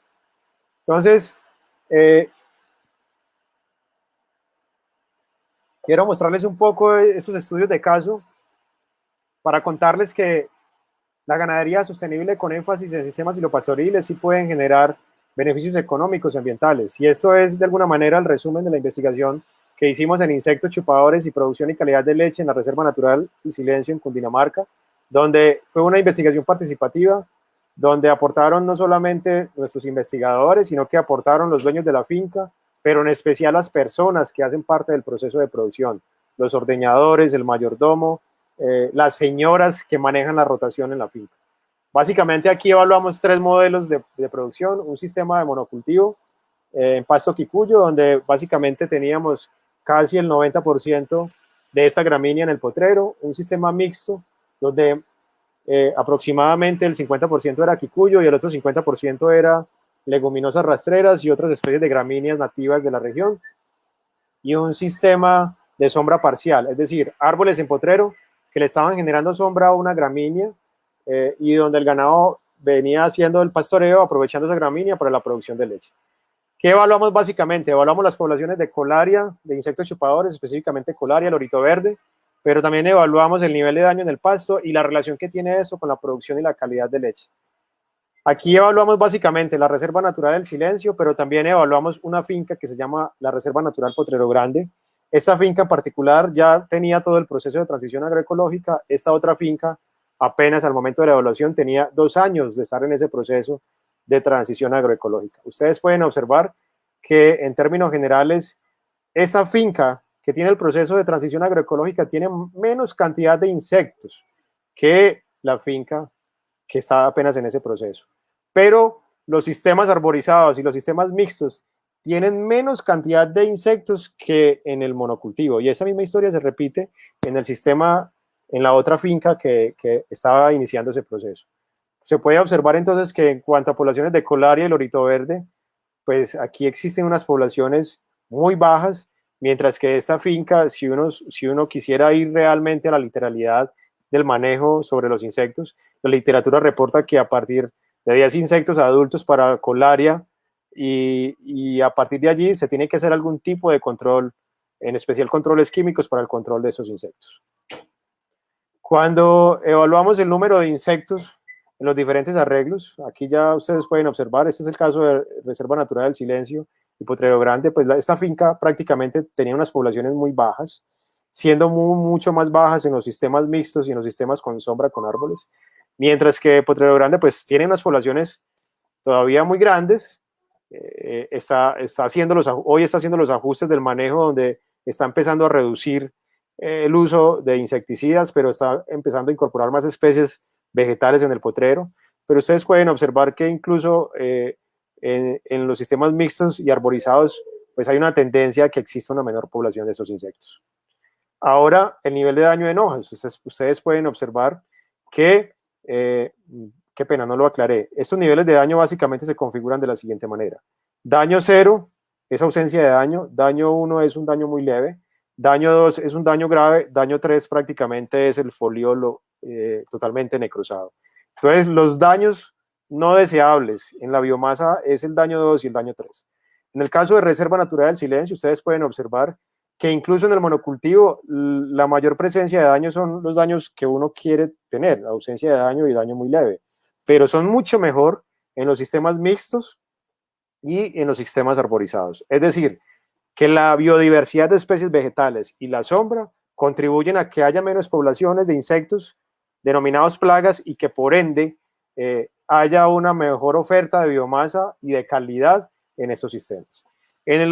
Entonces, quiero mostrarles un poco estos estudios de caso para contarles que la ganadería sostenible con énfasis en sistemas silopastoriles sí pueden generar beneficios económicos y ambientales. Y esto es de alguna manera el resumen de la investigación que hicimos en insectos chupadores y producción y calidad de leche en la Reserva Natural El Silencio en Cundinamarca, donde fue una investigación participativa, donde aportaron no solamente nuestros investigadores, sino que aportaron los dueños de la finca, pero en especial las personas que hacen parte del proceso de producción, los ordeñadores, el mayordomo, las señoras que manejan la rotación en la finca. Básicamente aquí evaluamos 3 modelos de producción, un sistema de monocultivo en pasto quicuyo, donde básicamente teníamos casi el 90% de esta gramínea en el potrero, un sistema mixto, donde aproximadamente el 50% era quicuyo y el otro 50% era leguminosas rastreras y otras especies de gramíneas nativas de la región, y un sistema de sombra parcial, es decir, árboles en potrero que le estaban generando sombra a una gramínea y donde el ganado venía haciendo el pastoreo aprovechando esa gramínea para la producción de leche. ¿Qué evaluamos básicamente? Evaluamos las poblaciones de colaria, de insectos chupadores, específicamente colaria, lorito verde, pero también evaluamos el nivel de daño en el pasto y la relación que tiene eso con la producción y la calidad de leche. Aquí evaluamos básicamente la Reserva Natural del Silencio, pero también evaluamos una finca que se llama la Reserva Natural Potrero Grande. Esta finca en particular ya tenía todo el proceso de transición agroecológica. Esta otra finca, apenas al momento de la evaluación, tenía 2 años de estar en ese proceso de transición agroecológica. Ustedes pueden observar que en términos generales, esta finca que tiene el proceso de transición agroecológica tiene menos cantidad de insectos que la finca que está apenas en ese proceso. Pero los sistemas arborizados y los sistemas mixtos tienen menos cantidad de insectos que en el monocultivo. Y esa misma historia se repite en el sistema, en la otra finca que estaba iniciando ese proceso. Se puede observar entonces que en cuanto a poblaciones de colaria y lorito verde, pues aquí existen unas poblaciones muy bajas, mientras que esta finca, si uno quisiera ir realmente a la literalidad del manejo sobre los insectos, la literatura reporta que a partir de 10 insectos adultos para colaria y a partir de allí se tiene que hacer algún tipo de control, en especial controles químicos para el control de esos insectos. Cuando evaluamos el número de insectos en los diferentes arreglos, aquí ya ustedes pueden observar, este es el caso de Reserva Natural del Silencio y Potrero Grande, pues esta finca prácticamente tenía unas poblaciones muy bajas, siendo mucho más bajas en los sistemas mixtos y en los sistemas con sombra, con árboles, mientras que Potrero Grande pues tiene unas poblaciones todavía muy grandes, hoy está haciendo los ajustes del manejo donde está empezando a reducir el uso de insecticidas, pero está empezando a incorporar más especies vegetales en el potrero, pero ustedes pueden observar que incluso en los sistemas mixtos y arborizados pues hay una tendencia a que exista una menor población de esos insectos. Ahora, el nivel de daño en hojas. Ustedes pueden observar que, qué pena, no lo aclaré. Estos niveles de daño básicamente se configuran de la siguiente manera. Daño 0 es ausencia de daño. Daño 1 es un daño muy leve. Daño 2 es un daño grave. Daño 3 prácticamente es el foliolo totalmente necrosado. Entonces, los daños no deseables en la biomasa es el daño 2 y el daño 3. En el caso de Reserva Natural del Silencio, ustedes pueden observar que incluso en el monocultivo la mayor presencia de daños son los daños que uno quiere tener, ausencia de daño y daño muy leve, pero son mucho mejor en los sistemas mixtos y en los sistemas arborizados. Es decir, que la biodiversidad de especies vegetales y la sombra contribuyen a que haya menos poblaciones de insectos denominados plagas y que por ende haya una mejor oferta de biomasa y de calidad en estos sistemas. En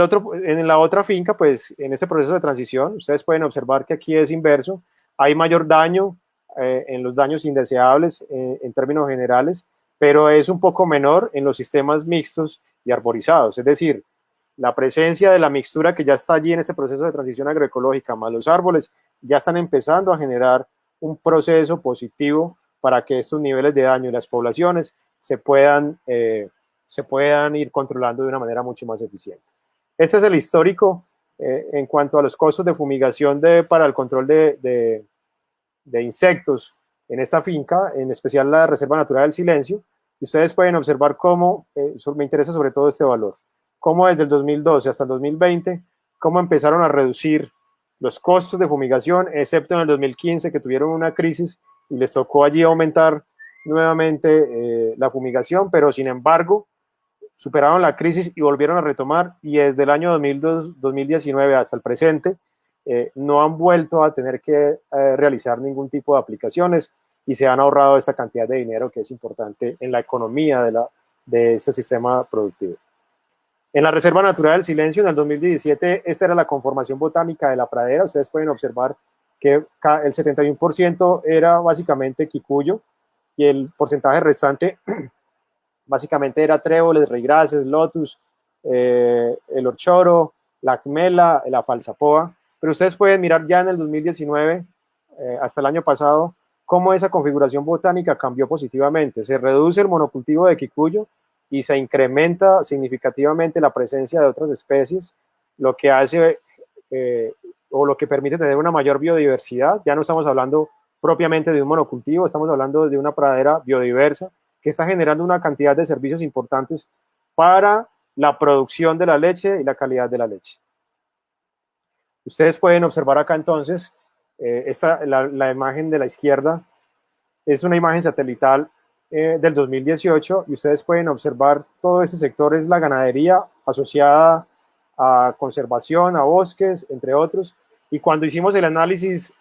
la otra finca, pues en este proceso de transición, ustedes pueden observar que aquí es inverso, hay mayor daño en los daños indeseables en términos generales, pero es un poco menor en los sistemas mixtos y arborizados, es decir, la presencia de la mixtura que ya está allí en este proceso de transición agroecológica, más los árboles, ya están empezando a generar un proceso positivo para que estos niveles de daño y las poblaciones se puedan ir controlando de una manera mucho más eficiente. Este es el histórico en cuanto a los costos de fumigación para el control de insectos en esta finca, en especial la Reserva Natural del Silencio. Y ustedes pueden observar cómo, me interesa sobre todo este valor, cómo desde el 2012 hasta el 2020, cómo empezaron a reducir los costos de fumigación, excepto en el 2015 que tuvieron una crisis y les tocó allí aumentar nuevamente la fumigación, pero sin embargo superaron la crisis y volvieron a retomar, y desde el año 2019 hasta el presente no han vuelto a tener que realizar ningún tipo de aplicaciones y se han ahorrado esta cantidad de dinero que es importante en la economía de este sistema productivo. En la Reserva Natural del Silencio, en el 2017, esta era la conformación botánica de la pradera. Ustedes pueden observar que el 71% era básicamente quicuyo y el porcentaje restante básicamente era tréboles, reygrases, lotus, el horchoro, la acmela, la falsapoa. Pero ustedes pueden mirar ya en el 2019, hasta el año pasado, cómo esa configuración botánica cambió positivamente. Se reduce el monocultivo de quicuyo y se incrementa significativamente la presencia de otras especies, lo que hace o lo que permite tener una mayor biodiversidad. Ya no estamos hablando propiamente de un monocultivo, estamos hablando de una pradera biodiversa que está generando una cantidad de servicios importantes para la producción de la leche y la calidad de la leche. Ustedes pueden observar acá entonces, la imagen de la izquierda es una imagen satelital del 2018 y ustedes pueden observar todo ese sector es la ganadería asociada a conservación, a bosques, entre otros. Y cuando hicimos el análisis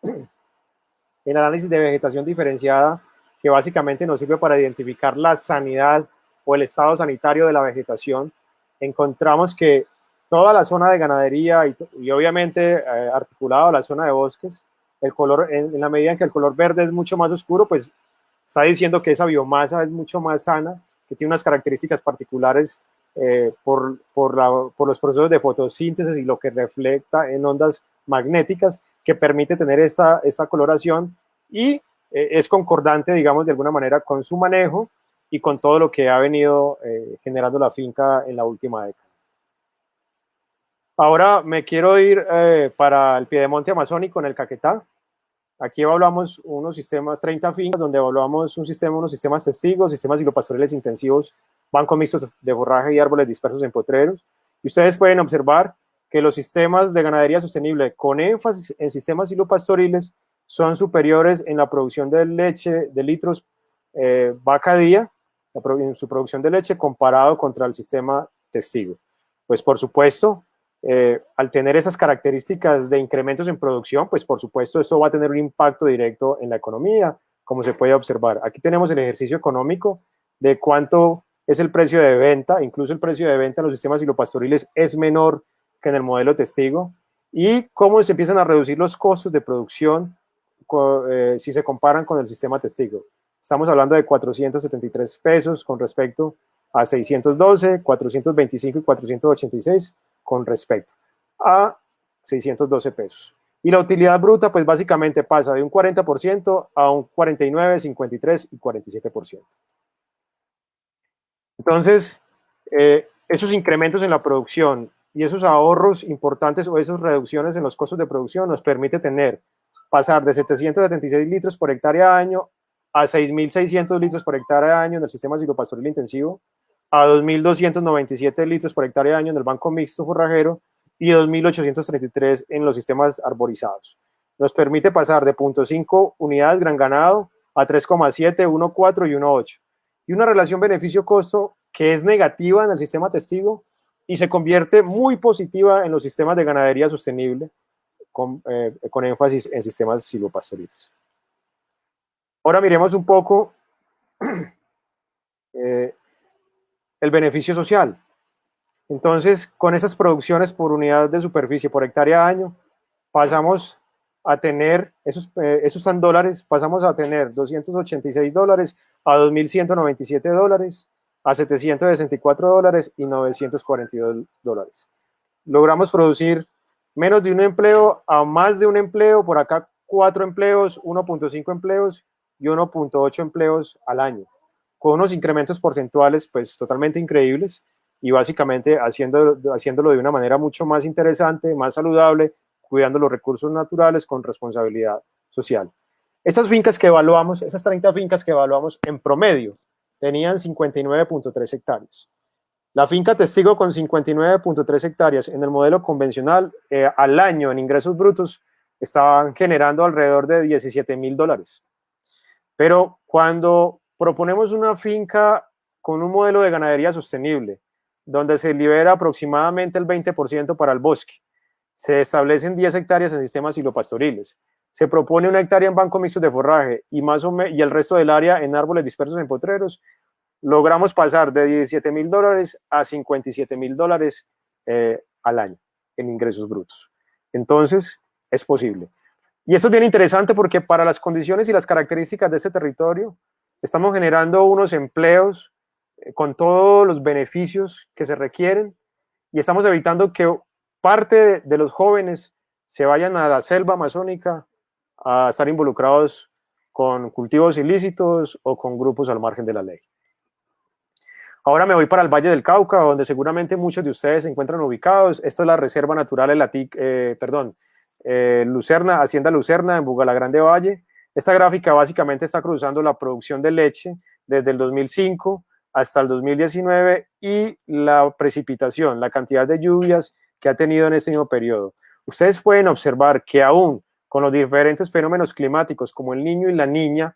de vegetación diferenciada, que básicamente nos sirve para identificar la sanidad o el estado sanitario de la vegetación, encontramos que toda la zona de ganadería y obviamente articulado a la zona de bosques, el color, en la medida en que el color verde es mucho más oscuro, pues está diciendo que esa biomasa es mucho más sana, que tiene unas características particulares por los procesos de fotosíntesis y lo que refleja en ondas magnéticas que permite tener esta coloración y es concordante, digamos, de alguna manera con su manejo y con todo lo que ha venido generando la finca en la última década. Ahora me quiero ir para el piedemonte amazónico en el Caquetá. Aquí evaluamos unos sistemas, 30 fincas, donde evaluamos unos sistemas testigos, sistemas silvopastoriles intensivos, bancos mixtos de forraje y árboles dispersos en potreros. Y ustedes pueden observar que los sistemas de ganadería sostenible con énfasis en sistemas silvopastoriles son superiores en la producción de leche, de litros vaca día, en su producción de leche comparado contra el sistema testigo. Pues por supuesto, al tener esas características de incrementos en producción, pues por supuesto esto va a tener un impacto directo en la economía, como se puede observar. Aquí tenemos el ejercicio económico de cuánto es el precio de venta, incluso el precio de venta en los sistemas silvopastoriles es menor que en el modelo testigo, y cómo se empiezan a reducir los costos de producción si se comparan con el sistema testigo. Estamos hablando de 473 pesos con respecto a 612, 425 y 486 con respecto a 612 pesos. Y la utilidad bruta, pues básicamente pasa de un 40% a un 49, 53 y 47%. Entonces, esos incrementos en la producción y esos ahorros importantes o esas reducciones en los costos de producción nos permite pasar de 776 litros por hectárea año a 6.600 litros por hectárea año en el sistema silvopastoril intensivo, a 2.297 litros por hectárea año en el banco mixto forrajero y 2.833 en los sistemas arborizados. Nos permite pasar de 0.5 unidades gran ganado a 3,7, 1,4 y 1,8. Y una relación beneficio-costo que es negativa en el sistema testigo y se convierte muy positiva en los sistemas de ganadería sostenible con énfasis en sistemas silvopastoriles. Ahora miremos un poco el beneficio social. Entonces, con esas producciones por unidad de superficie por hectárea año, pasamos a tener, esos están dólares, pasamos a tener $286 a $2.197, a $764 y $942. Logramos producir menos de un empleo a más de un empleo, por acá 4 empleos, 1.5 empleos y 1.8 empleos al año, con unos incrementos porcentuales pues totalmente increíbles y básicamente haciéndolo de una manera mucho más interesante, más saludable, cuidando los recursos naturales con responsabilidad social. Estas fincas que evaluamos, esas 30 fincas que evaluamos en promedio, tenían 59.3 hectáreas. La finca testigo con 59.3 hectáreas en el modelo convencional al año en ingresos brutos estaban generando alrededor de $17.000. Pero cuando proponemos una finca con un modelo de ganadería sostenible, donde se libera aproximadamente el 20% para el bosque, se establecen 10 hectáreas en sistemas silvopastoriles, se propone una hectárea en banco mixto de forraje y el resto del área en árboles dispersos en potreros, logramos pasar de $17,000 a $57,000 al año en ingresos brutos. Entonces, es posible. Y eso es bien interesante porque para las condiciones y las características de este territorio, estamos generando unos empleos con todos los beneficios que se requieren y estamos evitando que parte de los jóvenes se vayan a la selva amazónica a estar involucrados con cultivos ilícitos o con grupos al margen de la ley. Ahora me voy para el Valle del Cauca, donde seguramente muchos de ustedes se encuentran ubicados. Esta es la Reserva Natural Lucerna, Hacienda Lucerna, en Bugalagrande Valle. Esta gráfica básicamente está cruzando la producción de leche desde el 2005 hasta el 2019 y la precipitación, la cantidad de lluvias que ha tenido en este mismo periodo. Ustedes pueden observar que aún con los diferentes fenómenos climáticos como el Niño y la Niña,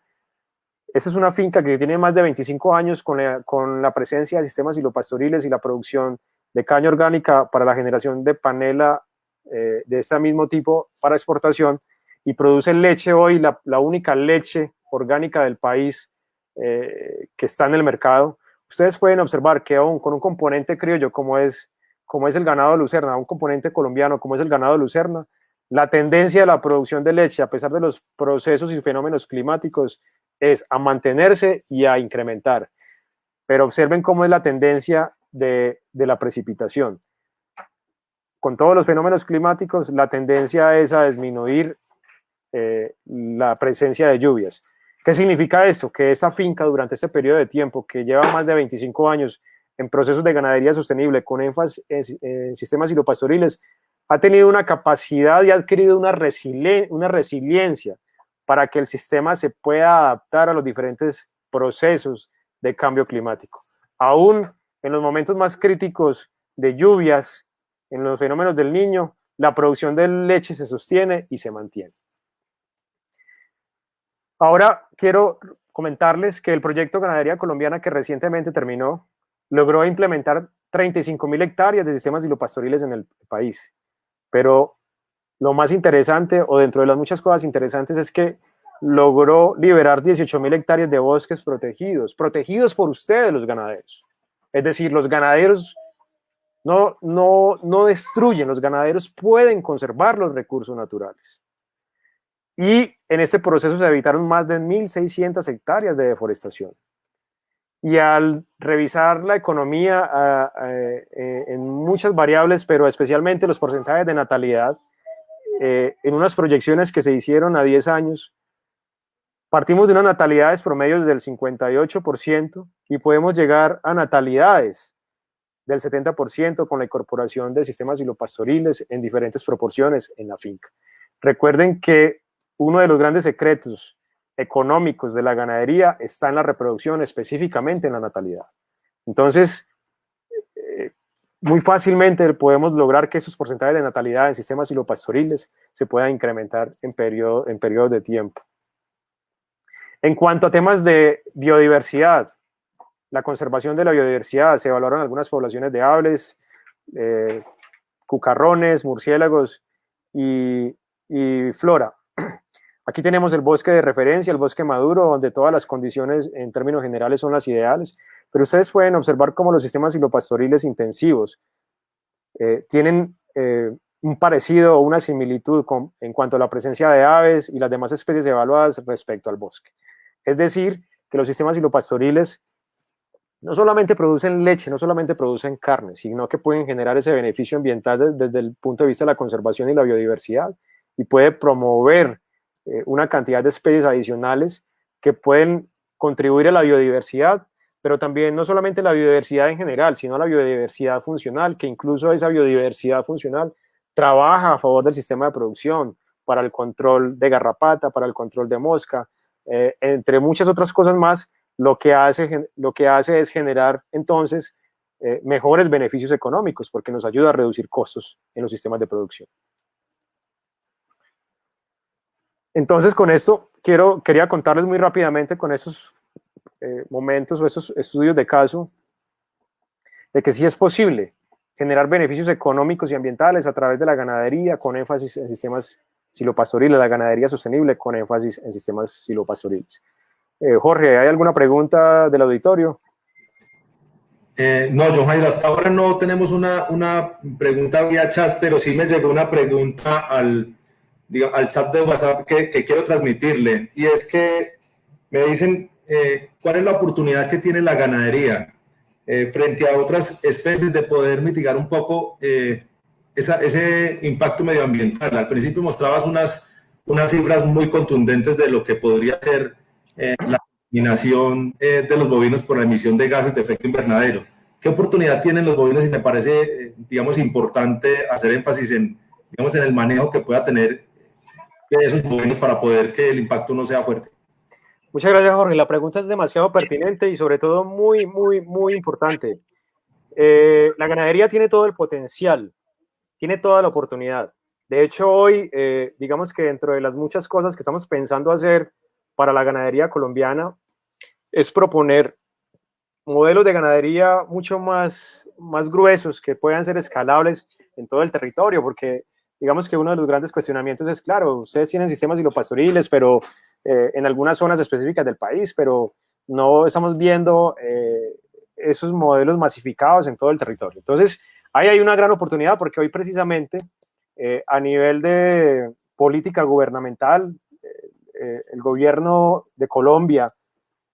esta es una finca que tiene más de 25 años con la presencia de sistemas silvopastoriles y la producción de caña orgánica para la generación de panela de este mismo tipo para exportación, y produce leche hoy, la única leche orgánica del país que está en el mercado. Ustedes pueden observar que aún con un componente criollo como es el ganado de Lucerna, un componente colombiano como es el ganado de Lucerna, la tendencia de la producción de leche, a pesar de los procesos y fenómenos climáticos, es a mantenerse y a incrementar. Pero observen cómo es la tendencia de la precipitación. Con todos los fenómenos climáticos, la tendencia es a disminuir la presencia de lluvias. ¿Qué significa esto? Que esa finca durante este periodo de tiempo, que lleva más de 25 años en procesos de ganadería sostenible con énfasis en sistemas silvopastoriles, ha tenido una capacidad y ha adquirido una resiliencia para que el sistema se pueda adaptar a los diferentes procesos de cambio climático. Aún en los momentos más críticos de lluvias, en los fenómenos del Niño, la producción de leche se sostiene y se mantiene. Ahora quiero comentarles que el proyecto Ganadería Colombiana, que recientemente terminó, logró implementar 35,000 hectáreas de sistemas silvopastoriles en el país. Pero lo más interesante, o dentro de las muchas cosas interesantes, es que logró liberar 18,000 hectáreas de bosques protegidos por ustedes, los ganaderos. Es decir, los ganaderos no destruyen, los ganaderos pueden conservar los recursos naturales. Y en este proceso se evitaron más de 1,600 hectáreas de deforestación. Y al revisar la economía en muchas variables, pero especialmente los porcentajes de natalidad, en unas proyecciones que se hicieron a 10 años, partimos de unas natalidades promedios del 58% y podemos llegar a natalidades del 70% con la incorporación de sistemas silvopastoriles en diferentes proporciones en la finca. Recuerden que uno de los grandes secretos económicos de la ganadería está en la reproducción, específicamente en la natalidad. Entonces, muy fácilmente podemos lograr que esos porcentajes de natalidad en sistemas silvopastoriles se puedan incrementar en periodos de tiempo. En cuanto a temas de biodiversidad, la conservación de la biodiversidad, se evaluaron algunas poblaciones de aves, cucarrones, murciélagos y flora. Aquí tenemos el bosque de referencia, el bosque maduro, donde todas las condiciones en términos generales son las ideales, pero ustedes pueden observar cómo los sistemas silvopastoriles intensivos tienen un parecido o una similitud en cuanto a la presencia de aves y las demás especies evaluadas respecto al bosque. Es decir, que los sistemas silvopastoriles no solamente producen leche, no solamente producen carne, sino que pueden generar ese beneficio ambiental desde el punto de vista de la conservación y la biodiversidad, y puede promover una cantidad de especies adicionales que pueden contribuir a la biodiversidad, pero también no solamente la biodiversidad en general, sino la biodiversidad funcional, que incluso esa biodiversidad funcional trabaja a favor del sistema de producción, para el control de garrapata, para el control de mosca, entre muchas otras cosas más. Lo que hace es generar entonces mejores beneficios económicos, porque nos ayuda a reducir costos en los sistemas de producción. Entonces, con esto quería contarles muy rápidamente con esos momentos o esos estudios de caso de que sí es posible generar beneficios económicos y ambientales a través de la ganadería, con énfasis en sistemas silopastoriles, la ganadería sostenible con énfasis en sistemas silopastoriles. Jorge, ¿hay alguna pregunta del auditorio? No, John Jairo, hasta ahora no tenemos una pregunta vía chat, pero sí me llegó una pregunta al chat de WhatsApp que quiero transmitirle, y es que me dicen cuál es la oportunidad que tiene la ganadería frente a otras especies de poder mitigar un poco ese impacto medioambiental. Al principio mostrabas unas cifras muy contundentes de lo que podría ser la eliminación de los bovinos por la emisión de gases de efecto invernadero. ¿Qué oportunidad tienen los bovinos? Y me parece, digamos, importante hacer énfasis digamos, en el manejo que pueda tener de esos bovinos para poder que el impacto no sea fuerte. Muchas gracias, Jorge. La pregunta es demasiado pertinente y sobre todo muy, muy, muy importante. La ganadería tiene todo el potencial, tiene toda la oportunidad. De hecho, hoy, digamos que dentro de las muchas cosas que estamos pensando hacer para la ganadería colombiana, es proponer modelos de ganadería mucho más gruesos, que puedan ser escalables en todo el territorio, porque digamos que uno de los grandes cuestionamientos es, claro, ustedes tienen sistemas silopastoriles, pero en algunas zonas específicas del país, pero no estamos viendo esos modelos masificados en todo el territorio. Entonces, ahí hay una gran oportunidad, porque hoy precisamente a nivel de política gubernamental, el gobierno de Colombia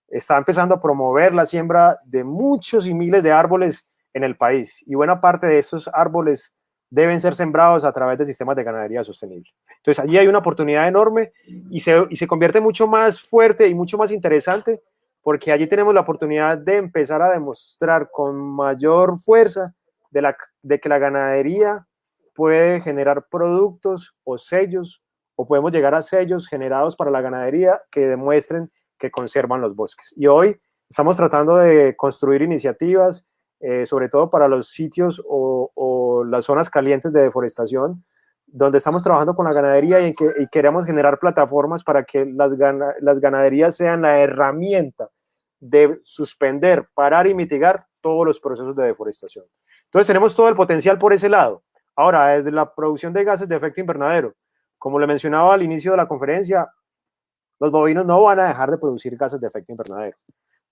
está empezando a promover la siembra de muchos y miles de árboles en el país, y buena parte de esos árboles deben ser sembrados a través de sistemas de ganadería sostenible. Entonces allí hay una oportunidad enorme y se convierte mucho más fuerte y mucho más interesante, porque allí tenemos la oportunidad de empezar a demostrar con mayor fuerza de que la ganadería puede generar productos o sellos, o podemos llegar a sellos generados para la ganadería que demuestren que conservan los bosques. Y hoy estamos tratando de construir iniciativas, sobre todo para los sitios o las zonas calientes de deforestación, donde estamos trabajando con la ganadería y queremos generar plataformas para que las ganaderías sean la herramienta de suspender, parar y mitigar todos los procesos de deforestación. Entonces tenemos todo el potencial por ese lado. Ahora, desde la producción de gases de efecto invernadero, como le mencionaba al inicio de la conferencia, los bovinos no van a dejar de producir gases de efecto invernadero.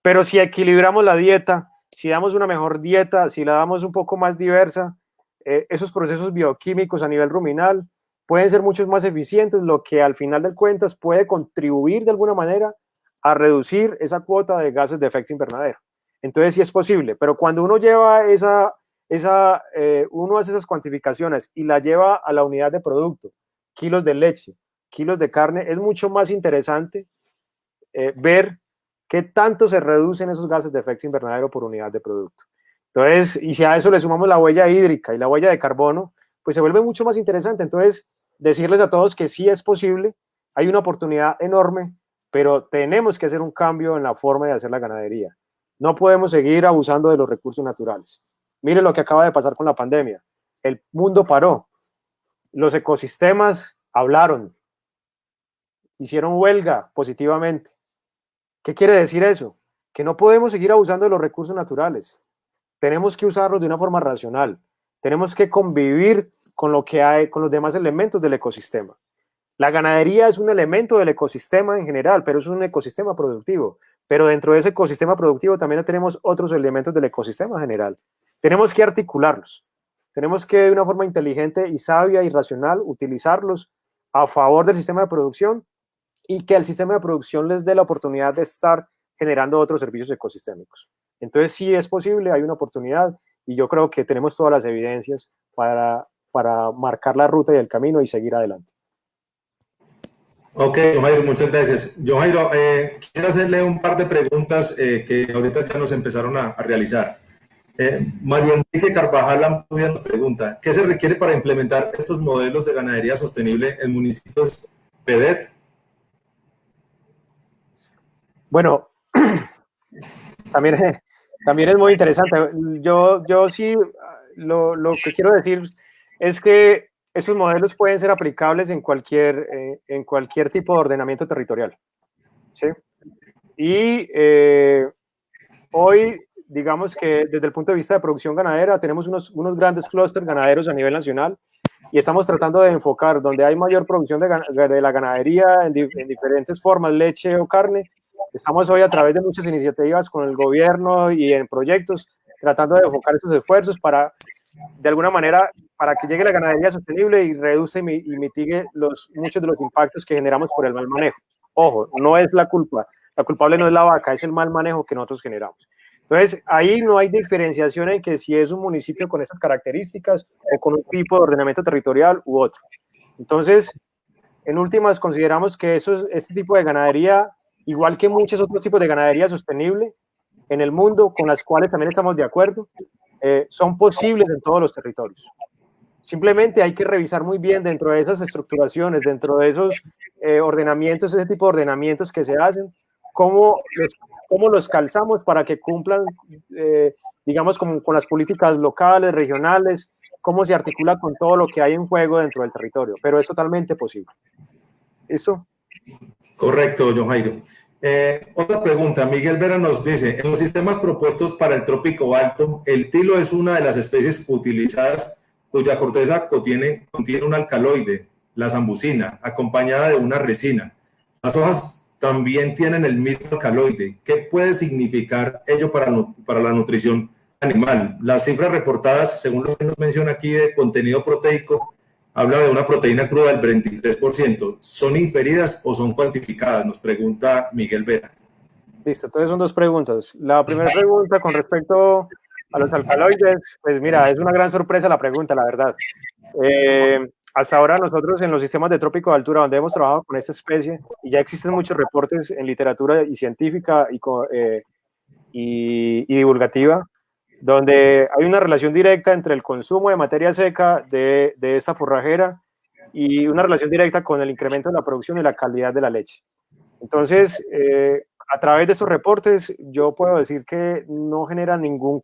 Pero si equilibramos la dieta, si damos una mejor dieta, si la damos un poco más diversa, esos procesos bioquímicos a nivel ruminal pueden ser mucho más eficientes, lo que al final de cuentas puede contribuir de alguna manera a reducir esa cuota de gases de efecto invernadero. Entonces sí es posible, pero cuando uno lleva uno hace esas cuantificaciones y la lleva a la unidad de producto, kilos de leche, kilos de carne, es mucho más interesante ver qué tanto se reducen esos gases de efecto invernadero por unidad de producto. Entonces, y si a eso le sumamos la huella hídrica y la huella de carbono, pues se vuelve mucho más interesante. Entonces, decirles a todos que sí es posible, hay una oportunidad enorme, pero tenemos que hacer un cambio en la forma de hacer la ganadería. No podemos seguir abusando de los recursos naturales. Miren lo que acaba de pasar con la pandemia. El mundo paró. Los ecosistemas hablaron, hicieron huelga positivamente. ¿Qué quiere decir eso? Que no podemos seguir abusando de los recursos naturales. Tenemos que usarlos de una forma racional. Tenemos que convivir con lo que hay, con los demás elementos del ecosistema. La ganadería es un elemento del ecosistema en general, pero es un ecosistema productivo. Pero dentro de ese ecosistema productivo también tenemos otros elementos del ecosistema general. Tenemos que articularlos. Tenemos que de una forma inteligente y sabia y racional utilizarlos a favor del sistema de producción, y que el sistema de producción les dé la oportunidad de estar generando otros servicios ecosistémicos. Entonces sí es posible, hay una oportunidad, y yo creo que tenemos todas las evidencias para marcar la ruta y el camino y seguir adelante. Ok, John Jairo, muchas gracias. John Jairo, quiero hacerle un par de preguntas que ahorita ya nos empezaron a realizar. Mario Enrique Carvajal Ampudia nos pregunta, ¿qué se requiere para implementar estos modelos de ganadería sostenible en municipios PEDET? Bueno, también es muy interesante. Yo sí, lo que quiero decir es que Estos modelos pueden ser aplicables en cualquier tipo de ordenamiento territorial, ¿sí? Y hoy, digamos que desde el punto de vista de producción ganadera, tenemos unos grandes clústeres ganaderos a nivel nacional y estamos tratando de enfocar donde hay mayor producción de la ganadería en diferentes formas, leche o carne. Estamos hoy a través de muchas iniciativas con el gobierno y en proyectos tratando de enfocar esos esfuerzos para, de alguna manera, para que llegue la ganadería sostenible y reduzca y mitigue muchos de los impactos que generamos por el mal manejo. Ojo, no es la culpa. La culpable no es la vaca, es el mal manejo que nosotros generamos. Entonces, ahí no hay diferenciación en que si es un municipio con esas características o con un tipo de ordenamiento territorial u otro. Entonces, en últimas, consideramos que este tipo de ganadería, igual que muchos otros tipos de ganadería sostenible en el mundo, con las cuales también estamos de acuerdo, son posibles en todos los territorios. Simplemente hay que revisar muy bien dentro de esas estructuraciones, dentro de esos ordenamientos, ese tipo de ordenamientos que se hacen, cómo los calzamos para que cumplan, digamos, con las políticas locales, regionales, cómo se articula con todo lo que hay en juego dentro del territorio, pero es totalmente posible. ¿Listo? Correcto, John Jairo. Otra pregunta, Miguel Vera nos dice, en los sistemas propuestos para el trópico alto, el tilo es una de las especies utilizadas cuya corteza contiene un alcaloide, la sambucina, acompañada de una resina. Las hojas también tienen el mismo alcaloide. ¿Qué puede significar ello para la nutrición animal? Las cifras reportadas, según lo que nos menciona aquí de contenido proteico, habla de una proteína cruda del 23%. ¿Son inferidas o son cuantificadas? Nos pregunta Miguel Vera. Listo, entonces son dos preguntas. La primera pregunta con respecto a los alcaloides, pues mira, es una gran sorpresa la pregunta, la verdad. Hasta ahora nosotros en los sistemas de trópico de altura donde hemos trabajado con esta especie, y ya existen muchos reportes en literatura y científica y divulgativa, donde hay una relación directa entre el consumo de materia seca de esta forrajera y una relación directa con el incremento de la producción y la calidad de la leche. Entonces, a través de estos reportes, yo puedo decir que no genera ningún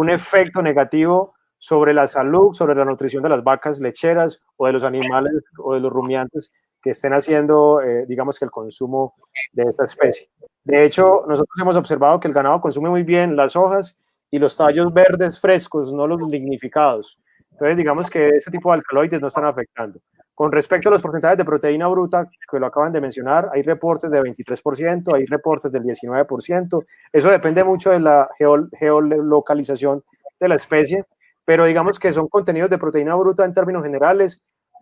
efecto negativo sobre la salud, sobre la nutrición de las vacas lecheras o de los animales o de los rumiantes que estén haciendo, digamos que el consumo de esta especie. De hecho, nosotros hemos observado que el ganado consume muy bien las hojas y los tallos verdes frescos, no los lignificados. Entonces, digamos que ese tipo de alcaloides no están afectando. Con respecto a los porcentajes de proteína bruta, que lo acaban de mencionar, hay reportes de 23%, hay reportes del 19%. Eso depende mucho de la geolocalización de la especie, pero digamos que son contenidos de proteína bruta en términos generales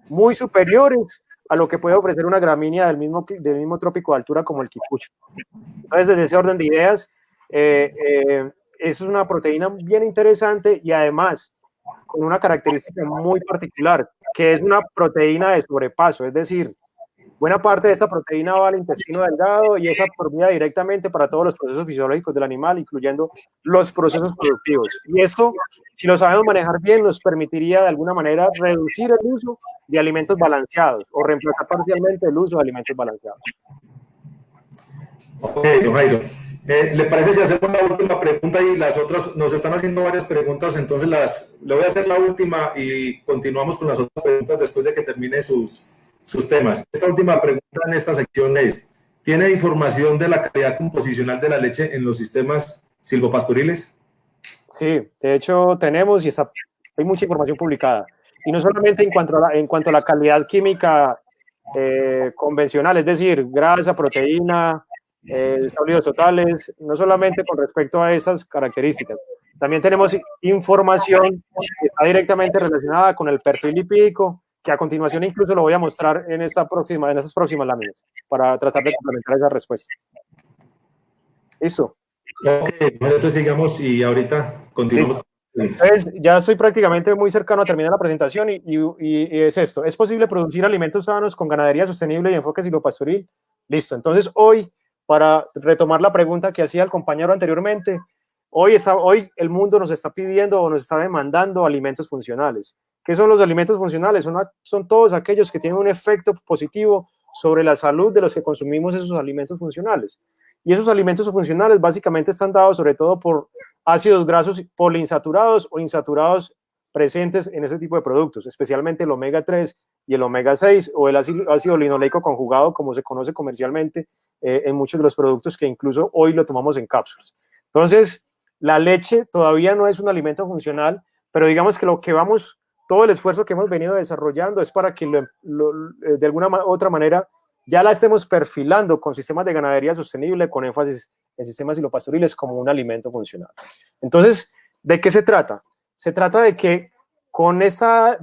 muy superiores a lo que puede ofrecer una gramínea del mismo trópico de altura como el quicucho. Entonces, desde ese orden de ideas, eso es una proteína bien interesante y además con una característica muy particular, que es una proteína de sobrepaso, es decir, buena parte de esa proteína va al intestino delgado y es absorbida directamente para todos los procesos fisiológicos del animal, incluyendo los procesos productivos. Y esto, si lo sabemos manejar bien, nos permitiría de alguna manera reducir el uso de alimentos balanceados o reemplazar parcialmente el uso de alimentos balanceados. Ok, don Jairo. ¿Le parece si hacemos la última pregunta y las otras? Nos están haciendo varias preguntas, entonces le voy a hacer la última y continuamos con las otras preguntas después de que termine sus temas. Esta última pregunta en esta sección es, ¿tiene información de la calidad composicional de la leche en los sistemas silvopastoriles? Sí, de hecho tenemos y hay mucha información publicada. Y no solamente en cuanto a la calidad química convencional, es decir, grasa, proteína, sólidos totales, no solamente con respecto a esas características. También tenemos información que está directamente relacionada con el perfil lipídico, que a continuación incluso lo voy a mostrar en esas próximas láminas, para tratar de complementar esa respuesta. ¿Listo? Ok, entonces sigamos y ahorita continuamos. Entonces, ya estoy prácticamente muy cercano a terminar la presentación y es esto. ¿Es posible producir alimentos sanos con ganadería sostenible y enfoque silvopastoril? Listo. Entonces, hoy, para retomar la pregunta que hacía el compañero anteriormente, hoy el mundo nos está pidiendo o nos está demandando alimentos funcionales. ¿Qué son los alimentos funcionales? Son todos aquellos que tienen un efecto positivo sobre la salud de los que consumimos esos alimentos funcionales. Y esos alimentos funcionales básicamente están dados sobre todo por ácidos grasos poliinsaturados o insaturados presentes en ese tipo de productos, especialmente el omega 3 y el omega 6 o el ácido linoleico conjugado, como se conoce comercialmente en muchos de los productos que incluso hoy lo tomamos en cápsulas. Entonces, la leche todavía no es un alimento funcional, pero digamos que todo el esfuerzo que hemos venido desarrollando es para que de alguna otra manera ya la estemos perfilando con sistemas de ganadería sostenible, con énfasis en sistemas silopastoriles como un alimento funcional. Entonces, ¿de qué se trata? Se trata de que con estas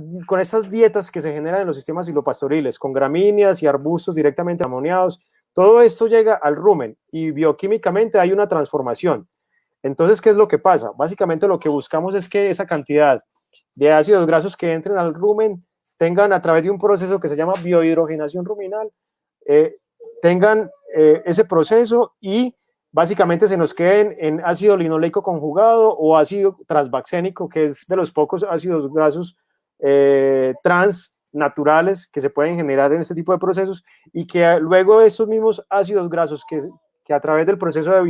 dietas que se generan en los sistemas silopastoriles, con gramíneas y arbustos directamente amoniados, todo esto llega al rumen y bioquímicamente hay una transformación. Entonces, ¿qué es lo que pasa? Básicamente lo que buscamos es que esa cantidad de ácidos grasos que entren al rumen tengan, a través de un proceso que se llama biohidrogenación ruminal, tengan ese proceso y básicamente se nos queden en ácido linoleico conjugado o ácido transvaxénico, que es de los pocos ácidos grasos trans naturales que se pueden generar en este tipo de procesos, y que luego de estos mismos ácidos grasos que a través del proceso de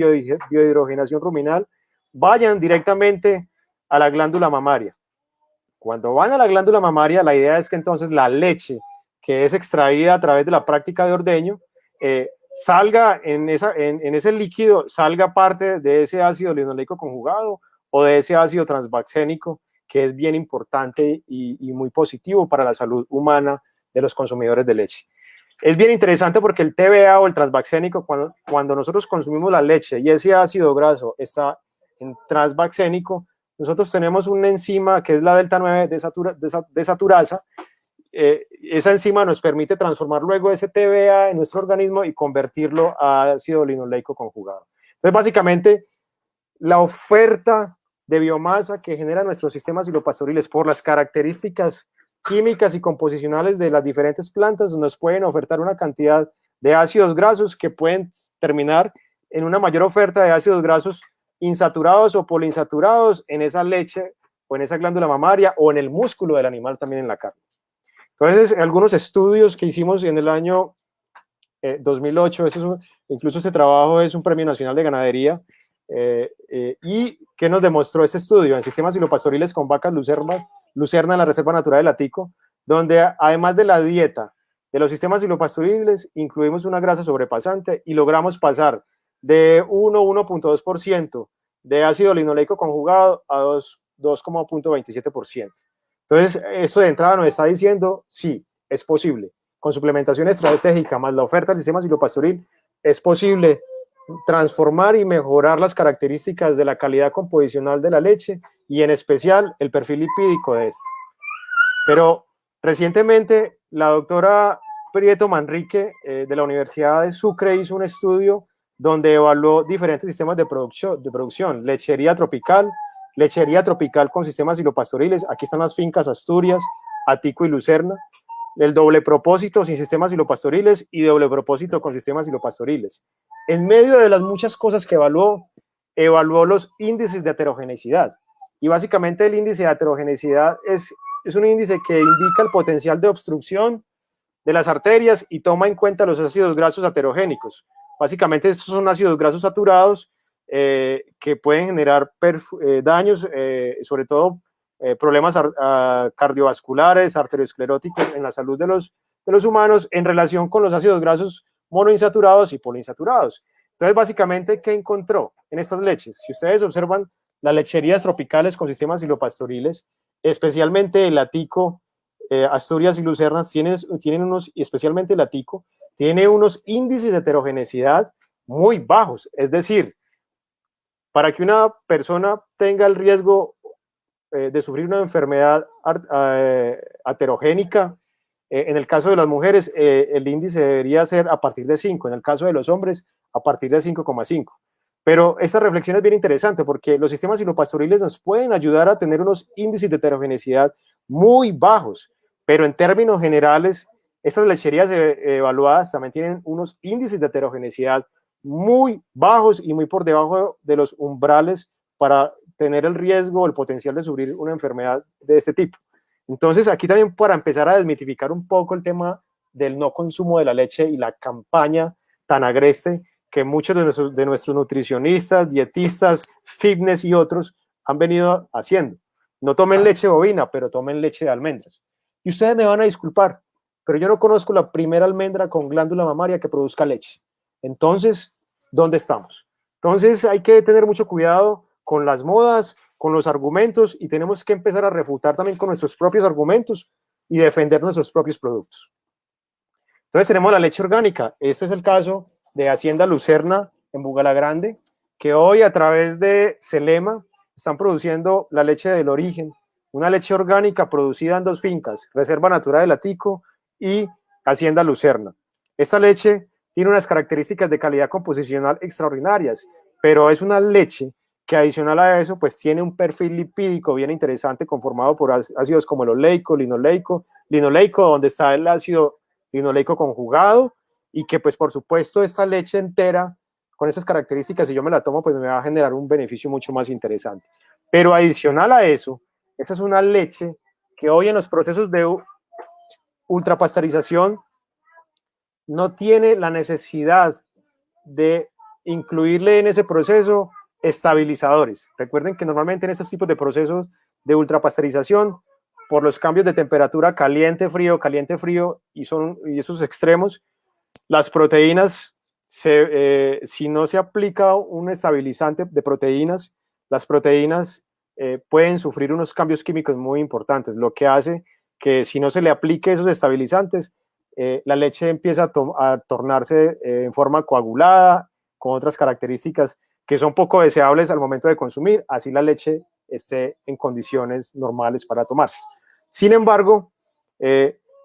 biohidrogenación ruminal vayan directamente a la glándula mamaria. Cuando van a la glándula mamaria, la idea es que entonces la leche que es extraída a través de la práctica de ordeño salga en ese líquido, salga parte de ese ácido linoleico conjugado o de ese ácido transvaxénico, que es bien importante y muy positivo para la salud humana de los consumidores de leche. Es bien interesante porque el TBA o el transvaxénico, cuando nosotros consumimos la leche y ese ácido graso está en transvaxénico, nosotros tenemos una enzima que es la delta 9 desaturasa. Esa enzima nos permite transformar luego ese TBA en nuestro organismo y convertirlo a ácido linoleico conjugado. Entonces, básicamente, la oferta de biomasa que generan nuestros sistemas silopastoriles por las características químicas y composicionales de las diferentes plantas nos pueden ofertar una cantidad de ácidos grasos que pueden terminar en una mayor oferta de ácidos grasos insaturados o poliinsaturados en esa leche o en esa glándula mamaria o en el músculo del animal, también en la carne. Entonces, algunos estudios que hicimos en el año 2008, incluso este trabajo es un premio nacional de ganadería, y ¿qué nos demostró este estudio? En sistemas silopastoriles con vacas lucerna en la Reserva Natural del Atico, donde además de la dieta de los sistemas silopastoriles, incluimos una grasa sobrepasante y logramos pasar de 1,2% de ácido linoleico conjugado a 2,27%. Entonces, eso de entrada nos está diciendo, sí, es posible. Con suplementación estratégica más la oferta del sistema silopastoril, es posible transformar y mejorar las características de la calidad composicional de la leche y en especial el perfil lipídico de esta. Pero recientemente la doctora Prieto Manrique de la Universidad de Sucre hizo un estudio donde evaluó diferentes sistemas de producción, lechería tropical con sistemas silopastoriles. Aquí están las fincas Asturias, Atico y Lucerna. El doble propósito sin sistemas silopastoriles y doble propósito con sistemas silopastoriles. En medio de las muchas cosas que evaluó los índices de heterogeneidad. Y básicamente el índice de heterogeneidad es un índice que indica el potencial de obstrucción de las arterias y toma en cuenta los ácidos grasos heterogénicos. Básicamente estos son ácidos grasos saturados que pueden generar daños, sobre todo problemas cardiovasculares, arterioscleróticos en la salud de los humanos en relación con los ácidos grasos monoinsaturados y poliinsaturados. Entonces, básicamente, ¿qué encontró en estas leches? Si ustedes observan las lecherías tropicales con sistemas silopastoriles, especialmente el Atico, Asturias y Lucernas, tienen unos, y especialmente el Atico, tiene unos índices de heterogeneidad muy bajos. Es decir, para que una persona tenga el riesgo de sufrir una enfermedad aterogénica, en el caso de las mujeres, el índice debería ser a partir de 5, en el caso de los hombres, a partir de 5,5. Pero esta reflexión es bien interesante porque los sistemas silopastoriles nos pueden ayudar a tener unos índices de heterogeneidad muy bajos, pero en términos generales, estas lecherías evaluadas también tienen unos índices de heterogeneidad muy bajos y muy por debajo de los umbrales para tener el riesgo o el potencial de sufrir una enfermedad de este tipo. Entonces, aquí también para empezar a desmitificar un poco el tema del no consumo de la leche y la campaña tan agreste que muchos de nuestros nutricionistas, dietistas, fitness y otros han venido haciendo. No tomen leche bovina, pero tomen leche de almendras. Y ustedes me van a disculpar, pero yo no conozco la primera almendra con glándula mamaria que produzca leche. Entonces, ¿dónde estamos? Entonces hay que tener mucho cuidado con las modas, con los argumentos, y tenemos que empezar a refutar también con nuestros propios argumentos y defender nuestros propios productos. Entonces tenemos la leche orgánica. Este es el caso de Hacienda Lucerna en Bugalagrande, que hoy a través de Celema están produciendo la leche del origen, una leche orgánica producida en 2 fincas, Reserva Natural del Atico y Hacienda Lucerna. Esta leche tiene unas características de calidad composicional extraordinarias, pero es una leche que adicional a eso, pues tiene un perfil lipídico bien interesante conformado por ácidos como el oleico, linoleico, donde está el ácido linoleico conjugado, y que pues por supuesto esta leche entera con esas características, si yo me la tomo, pues me va a generar un beneficio mucho más interesante. Pero adicional a eso, esta es una leche que hoy en los procesos de ultrapasteurización no tiene la necesidad de incluirle en ese proceso estabilizadores. Recuerden que normalmente en estos tipos de procesos de ultrapasteurización, por los cambios de temperatura caliente-frío y esos extremos, las proteínas, si no se aplica un estabilizante de proteínas, las proteínas pueden sufrir unos cambios químicos muy importantes, lo que hace que si no se le aplique esos estabilizantes, la leche empieza a tornarse en forma coagulada, con otras características que son poco deseables al momento de consumir, así la leche esté en condiciones normales para tomarse. Sin embargo,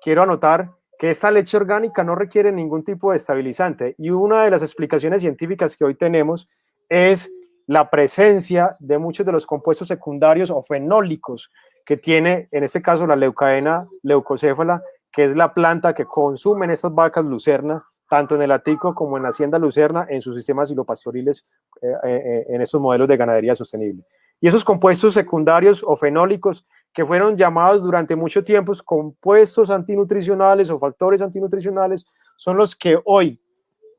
quiero anotar que esta leche orgánica no requiere ningún tipo de estabilizante, y una de las explicaciones científicas que hoy tenemos es la presencia de muchos de los compuestos secundarios o fenólicos que tiene, en este caso, la leucaena leucocéfala, que es la planta que consumen estas vacas lucerna, tanto en el Atico como en la Hacienda Lucerna, en sus sistemas silopastoriles, en estos modelos de ganadería sostenible. Y esos compuestos secundarios o fenólicos, que fueron llamados durante mucho tiempo compuestos antinutricionales o factores antinutricionales, son los que hoy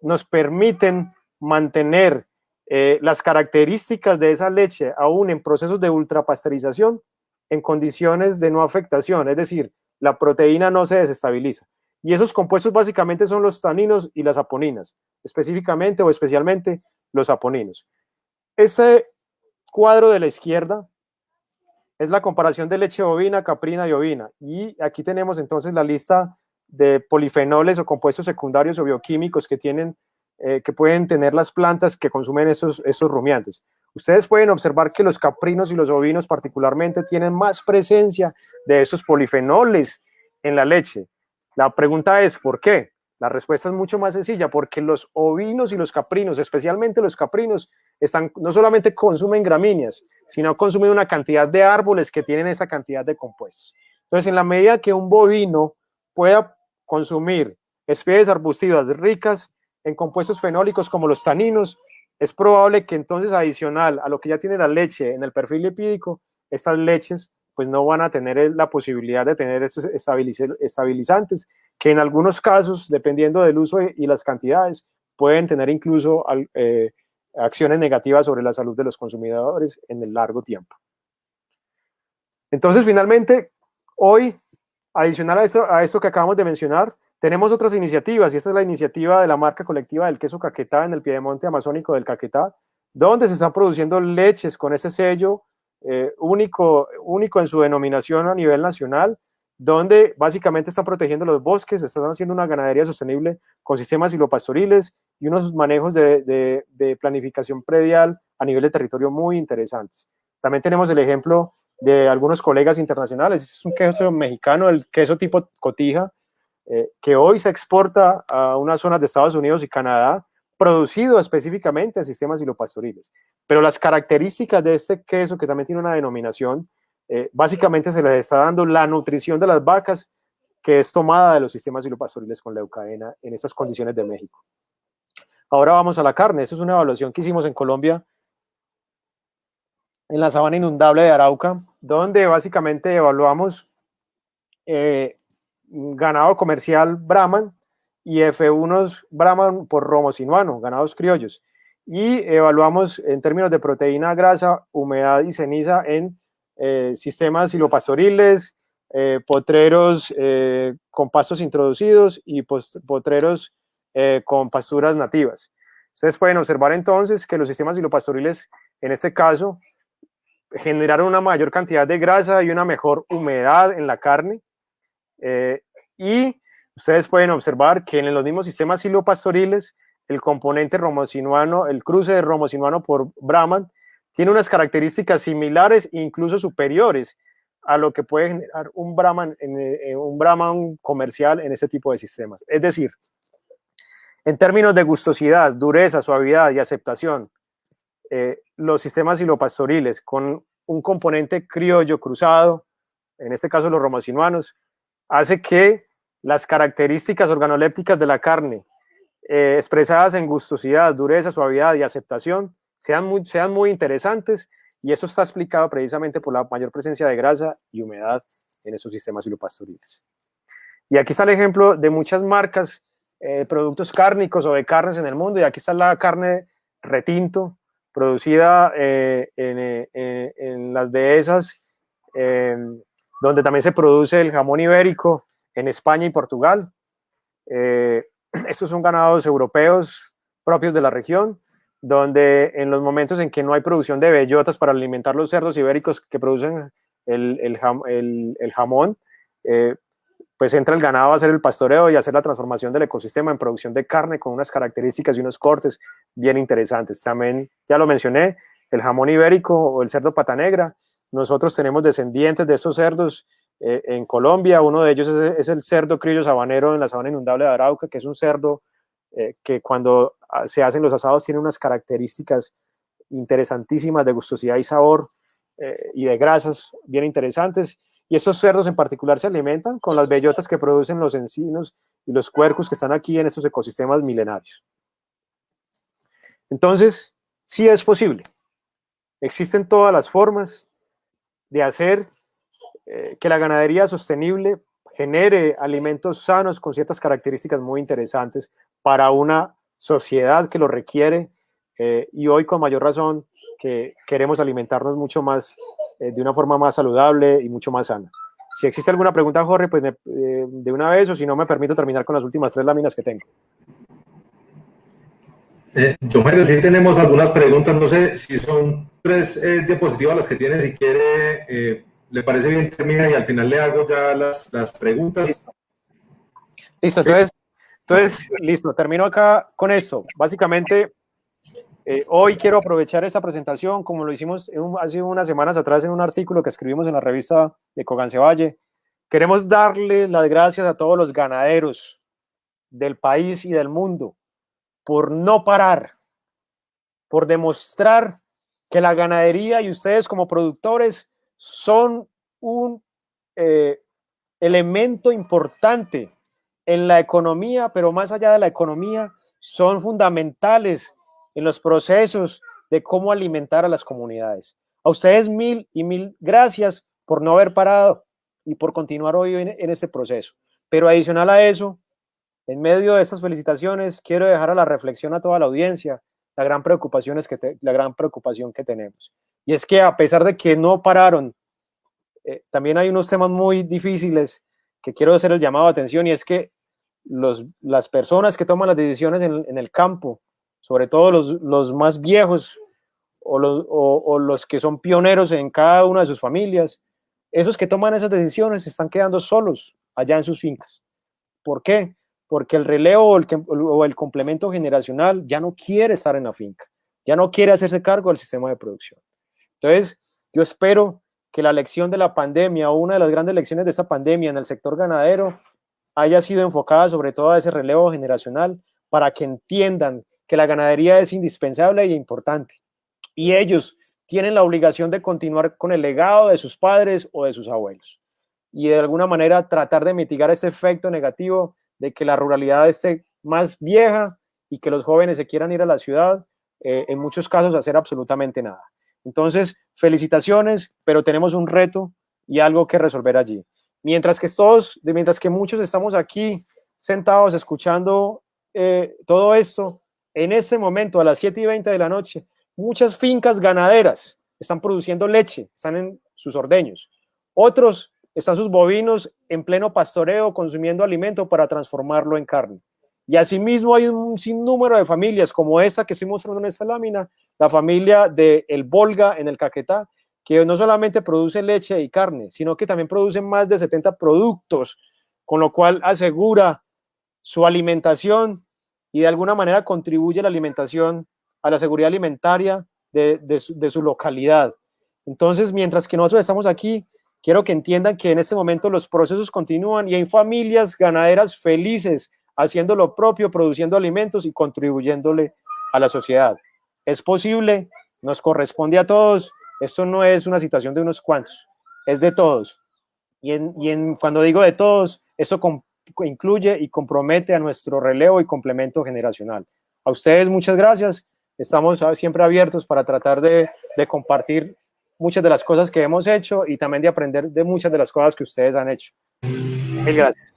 nos permiten mantener las características de esa leche, aún en procesos de ultrapasteurización, en condiciones de no afectación, es decir, la proteína no se desestabiliza. Y esos compuestos básicamente son los taninos y las aponinas, específicamente o especialmente los aponinos. Este cuadro de la izquierda es la comparación de leche bovina, caprina y ovina. Y aquí tenemos entonces la lista de polifenoles o compuestos secundarios o bioquímicos que pueden tener las plantas que consumen esos rumiantes. Ustedes pueden observar que los caprinos y los ovinos particularmente tienen más presencia de esos polifenoles en la leche. La pregunta es, ¿por qué? La respuesta es mucho más sencilla, porque los ovinos y los caprinos, especialmente los caprinos, no solamente consumen gramíneas, sino consumen una cantidad de árboles que tienen esa cantidad de compuestos. Entonces, en la medida que un bovino pueda consumir especies arbustivas ricas en compuestos fenólicos como los taninos, es probable que entonces, adicional a lo que ya tiene la leche en el perfil lipídico, estas leches pues no van a tener la posibilidad de tener estos estabilizantes, que en algunos casos, dependiendo del uso y las cantidades, pueden tener incluso acciones negativas sobre la salud de los consumidores en el largo tiempo. Entonces, finalmente, hoy, adicional a esto que acabamos de mencionar, tenemos otras iniciativas, y esta es la iniciativa de la marca colectiva del queso Caquetá en el piedemonte amazónico del Caquetá, donde se están produciendo leches con ese sello único en su denominación a nivel nacional, donde básicamente están protegiendo los bosques, están haciendo una ganadería sostenible con sistemas silopastoriles y unos manejos de planificación predial a nivel de territorio muy interesantes. También tenemos el ejemplo de algunos colegas internacionales. Es un queso mexicano, el queso tipo cotija, que hoy se exporta a unas zonas de Estados Unidos y Canadá, producido específicamente en sistemas silopastoriles. Pero las características de este queso, que también tiene una denominación, básicamente se les está dando la nutrición de las vacas, que es tomada de los sistemas silopastoriles con leucaena en esas condiciones de México. Ahora vamos a la carne. Esa es una evaluación que hicimos en Colombia, en la sabana inundable de Arauca, donde básicamente evaluamos ganado comercial Brahman y F1 Brahman por romo sinuano, ganados criollos, y evaluamos en términos de proteína, grasa, humedad y ceniza en sistemas silvopastoriles, potreros con pastos introducidos y potreros con pasturas nativas. Ustedes pueden observar entonces que los sistemas silvopastoriles, en este caso, generaron una mayor cantidad de grasa y una mejor humedad en la carne. Y ustedes pueden observar que en los mismos sistemas silvopastoriles, el componente romosinuano, el cruce de romosinuano por Brahman, tiene unas características similares e incluso superiores a lo que puede generar un Brahman comercial en este tipo de sistemas. Es decir, en términos de gustosidad, dureza, suavidad y aceptación, los sistemas silvopastoriles con un componente criollo cruzado, en este caso los romosinuanos, hace que las características organolépticas de la carne, expresadas en gustosidad, dureza, suavidad y aceptación, sean muy interesantes, y eso está explicado precisamente por la mayor presencia de grasa y humedad en esos sistemas silvopastoriles. Y aquí está el ejemplo de muchas marcas, productos cárnicos o de carnes en el mundo, y aquí está la carne retinto, producida en las dehesas, donde también se produce el jamón ibérico en España y Portugal. Estos son ganados europeos propios de la región, donde en los momentos en que no hay producción de bellotas para alimentar los cerdos ibéricos que producen el jamón, pues entra el ganado a hacer el pastoreo y a hacer la transformación del ecosistema en producción de carne con unas características y unos cortes bien interesantes. También, ya lo mencioné, el jamón ibérico o el cerdo pata negra. Nosotros tenemos descendientes de esos cerdos en Colombia. Uno de ellos es el cerdo criollo sabanero en la sabana inundable de Arauca, que es un cerdo que cuando se hacen los asados tiene unas características interesantísimas de gustosidad y sabor y de grasas bien interesantes. Y estos cerdos en particular se alimentan con las bellotas que producen los encinos y los cuercos que están aquí en estos ecosistemas milenarios. Entonces, sí es posible. Existen todas las formas de hacer que la ganadería sostenible genere alimentos sanos con ciertas características muy interesantes para una sociedad que lo requiere, y hoy con mayor razón que queremos alimentarnos mucho más, de una forma más saludable y mucho más sana. Si existe alguna pregunta, Jorge, pues de una vez, o si no, me permito terminar con las últimas 3 láminas que tengo. John Jairo, sí tenemos algunas preguntas, no sé si son 3 diapositivas las que tiene, si quiere, le parece bien, termina y al final le hago ya las preguntas. Listo, Sí. entonces, listo, termino acá con esto. Básicamente, hoy quiero aprovechar esta presentación, como lo hicimos hace unas semanas atrás en un artículo que escribimos en la revista de Cogancevalle. Queremos darle las gracias a todos los ganaderos del país y del mundo por no parar, por demostrar que la ganadería y ustedes como productores son un elemento importante en la economía, pero más allá de la economía, son fundamentales en los procesos de cómo alimentar a las comunidades. A ustedes mil y mil gracias por no haber parado y por continuar hoy en este proceso. Pero adicional a eso, en medio de estas felicitaciones, quiero dejar a la reflexión a toda la audiencia la gran preocupación que tenemos. Y es que a pesar de que no pararon, también hay unos temas muy difíciles que quiero hacer el llamado de atención, y es que las personas que toman las decisiones en el campo, sobre todo los más viejos o los que son pioneros en cada una de sus familias, esos que toman esas decisiones se están quedando solos allá en sus fincas. ¿Por qué? Porque el relevo o el complemento generacional ya no quiere estar en la finca, ya no quiere hacerse cargo del sistema de producción. Entonces, yo espero que la lección de la pandemia, o una de las grandes lecciones de esta pandemia en el sector ganadero, haya sido enfocada sobre todo a ese relevo generacional, para que entiendan que la ganadería es indispensable e importante, y ellos tienen la obligación de continuar con el legado de sus padres o de sus abuelos, y de alguna manera tratar de mitigar ese efecto negativo de que la ruralidad esté más vieja y que los jóvenes se quieran ir a la ciudad, en muchos casos hacer absolutamente nada. Entonces, felicitaciones, pero tenemos un reto y algo que resolver allí. Mientras que muchos estamos aquí sentados escuchando todo esto, en este momento a las 7:20 de la noche, muchas fincas ganaderas están produciendo leche, están en sus ordeños. Otros están sus bovinos en pleno pastoreo consumiendo alimento para transformarlo en carne. Y asimismo hay un sinnúmero de familias como esta que estoy mostrando en esta lámina, la familia de El Volga en el Caquetá, que no solamente produce leche y carne, sino que también produce más de 70 productos, con lo cual asegura su alimentación y de alguna manera contribuye a la alimentación, a la seguridad alimentaria de su localidad. Entonces, mientras que nosotros estamos aquí, quiero que entiendan que en este momento los procesos continúan y hay familias ganaderas felices haciendo lo propio, produciendo alimentos y contribuyéndole a la sociedad. Es posible, nos corresponde a todos. Esto no es una situación de unos cuantos, es de todos. Cuando digo de todos, eso incluye y compromete a nuestro relevo y complemento generacional. A ustedes muchas gracias. Estamos siempre abiertos para tratar de compartir muchas de las cosas que hemos hecho y también de aprender de muchas de las cosas que ustedes han hecho. Mil gracias.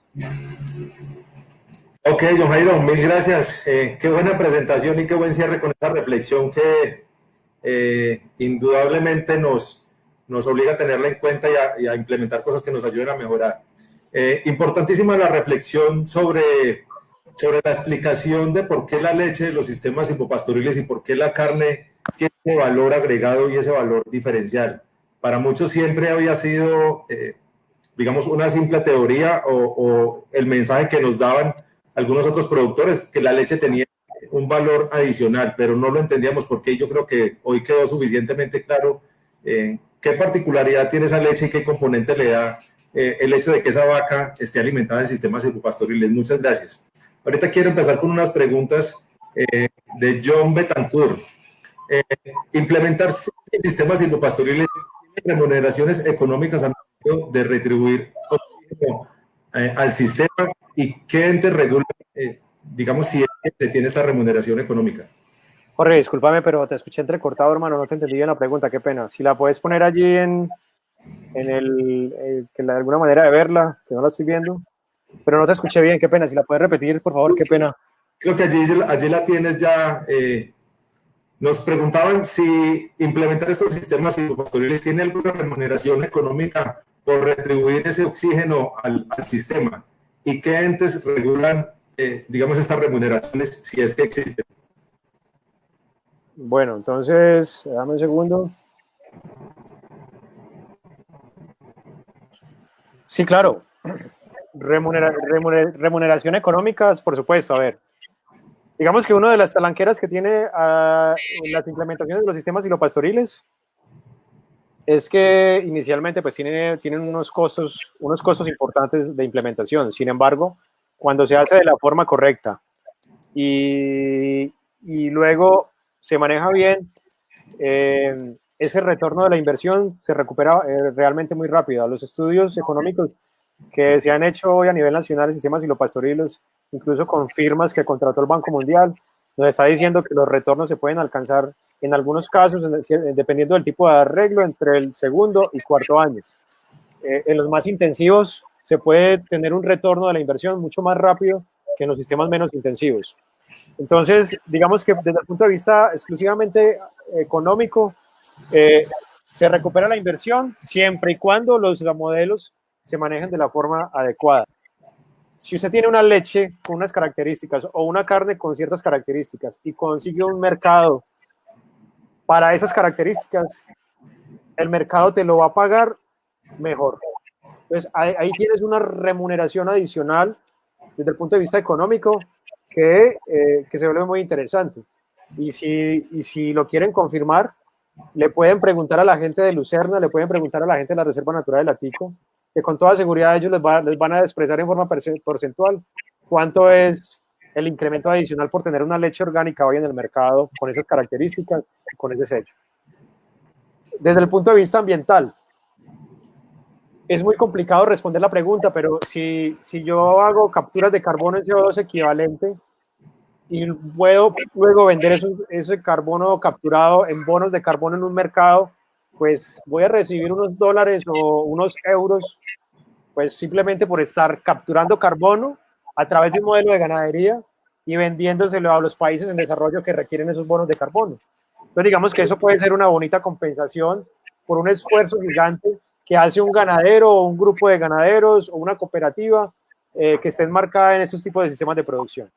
Ok, John Jairo, mil gracias. Qué buena presentación y qué buen cierre con esta reflexión que indudablemente nos obliga a tenerla en cuenta y a implementar cosas que nos ayuden a mejorar. Importantísima la reflexión sobre la explicación de por qué la leche de los sistemas silvopastoriles y por qué la carne tiene ese valor agregado y ese valor diferencial. Para muchos siempre había sido, digamos, una simple teoría o el mensaje que nos daban algunos otros productores, que la leche tenía un valor adicional, pero no lo entendíamos por qué. Yo creo que hoy quedó suficientemente claro qué particularidad tiene esa leche y qué componente le da el hecho de que esa vaca esté alimentada en sistemas silvopastoriles. Muchas gracias. Ahorita quiero empezar con unas preguntas de John Betancourt. Implementar sistemas silvopastoriles tiene remuneraciones económicas al momento de retribuir oxígeno al sistema, y qué ente regula, digamos, si es que se tiene esta remuneración económica. Jorge, discúlpame, pero te escuché entrecortado, hermano, no te entendí bien la pregunta, qué pena. Si la puedes poner allí en que de alguna manera de verla, que no la estoy viendo, pero no te escuché bien, qué pena. Si la puedes repetir, por favor, qué pena. Creo que allí la tienes ya. Nos preguntaban si implementar estos sistemas silvopastoriles tiene alguna remuneración económica por retribuir ese oxígeno al sistema, y qué entes regulan, digamos, estas remuneraciones, si es que existen. Bueno, entonces, dame un segundo. Sí, claro. Remuneración económica, por supuesto. A ver, digamos que una de las talanqueras que tiene las implementaciones de los sistemas silvopastoriles es que inicialmente pues tienen unos costos importantes de implementación. Sin embargo, cuando se hace de la forma correcta y luego se maneja bien, ese retorno de la inversión se recupera realmente muy rápido. Los estudios económicos que se han hecho hoy a nivel nacional de sistemas silvopastoriles, incluso con firmas que contrató el Banco Mundial, nos está diciendo que los retornos se pueden alcanzar en algunos casos, dependiendo del tipo de arreglo, entre el segundo y cuarto año. En los más intensivos se puede tener un retorno de la inversión mucho más rápido que en los sistemas menos intensivos. Entonces, digamos que desde el punto de vista exclusivamente económico, se recupera la inversión siempre y cuando los modelos se manejen de la forma adecuada. Si usted tiene una leche con unas características o una carne con ciertas características y consigue un mercado para esas características, el mercado te lo va a pagar mejor. Entonces, ahí tienes una remuneración adicional desde el punto de vista económico que se vuelve muy interesante. Y si lo quieren confirmar, le pueden preguntar a la gente de Lucerna, le pueden preguntar a la gente de la Reserva Natural del Atico, que con toda seguridad ellos les van a expresar en forma porcentual cuánto es el incremento adicional por tener una leche orgánica hoy en el mercado con esas características, con ese sello. Desde el punto de vista ambiental, es muy complicado responder la pregunta, pero si yo hago capturas de carbono en CO2 equivalente y puedo luego vender ese carbono capturado en bonos de carbono en un mercado, pues voy a recibir unos dólares o unos euros, pues simplemente por estar capturando carbono a través de un modelo de ganadería y vendiéndoselo a los países en desarrollo que requieren esos bonos de carbono. Entonces digamos que eso puede ser una bonita compensación por un esfuerzo gigante que hace un ganadero o un grupo de ganaderos o una cooperativa que esté enmarcada en esos tipos de sistemas de producción.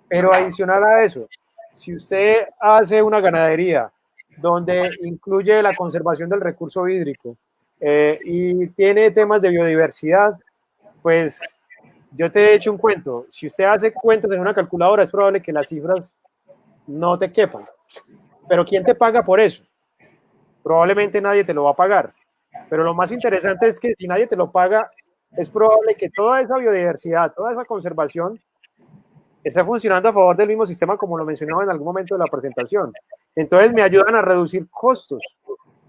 Pero adicional a eso, si usted hace una ganadería donde incluye la conservación del recurso hídrico y tiene temas de biodiversidad, pues yo te he hecho un cuento. Si usted hace cuentas en una calculadora, es probable que las cifras no te quepan. Pero ¿quién te paga por eso? Probablemente nadie te lo va a pagar. Pero lo más interesante es que si nadie te lo paga, es probable que toda esa biodiversidad, toda esa conservación esté funcionando a favor del mismo sistema como lo mencionaba en algún momento de la presentación. Entonces me ayudan a reducir costos.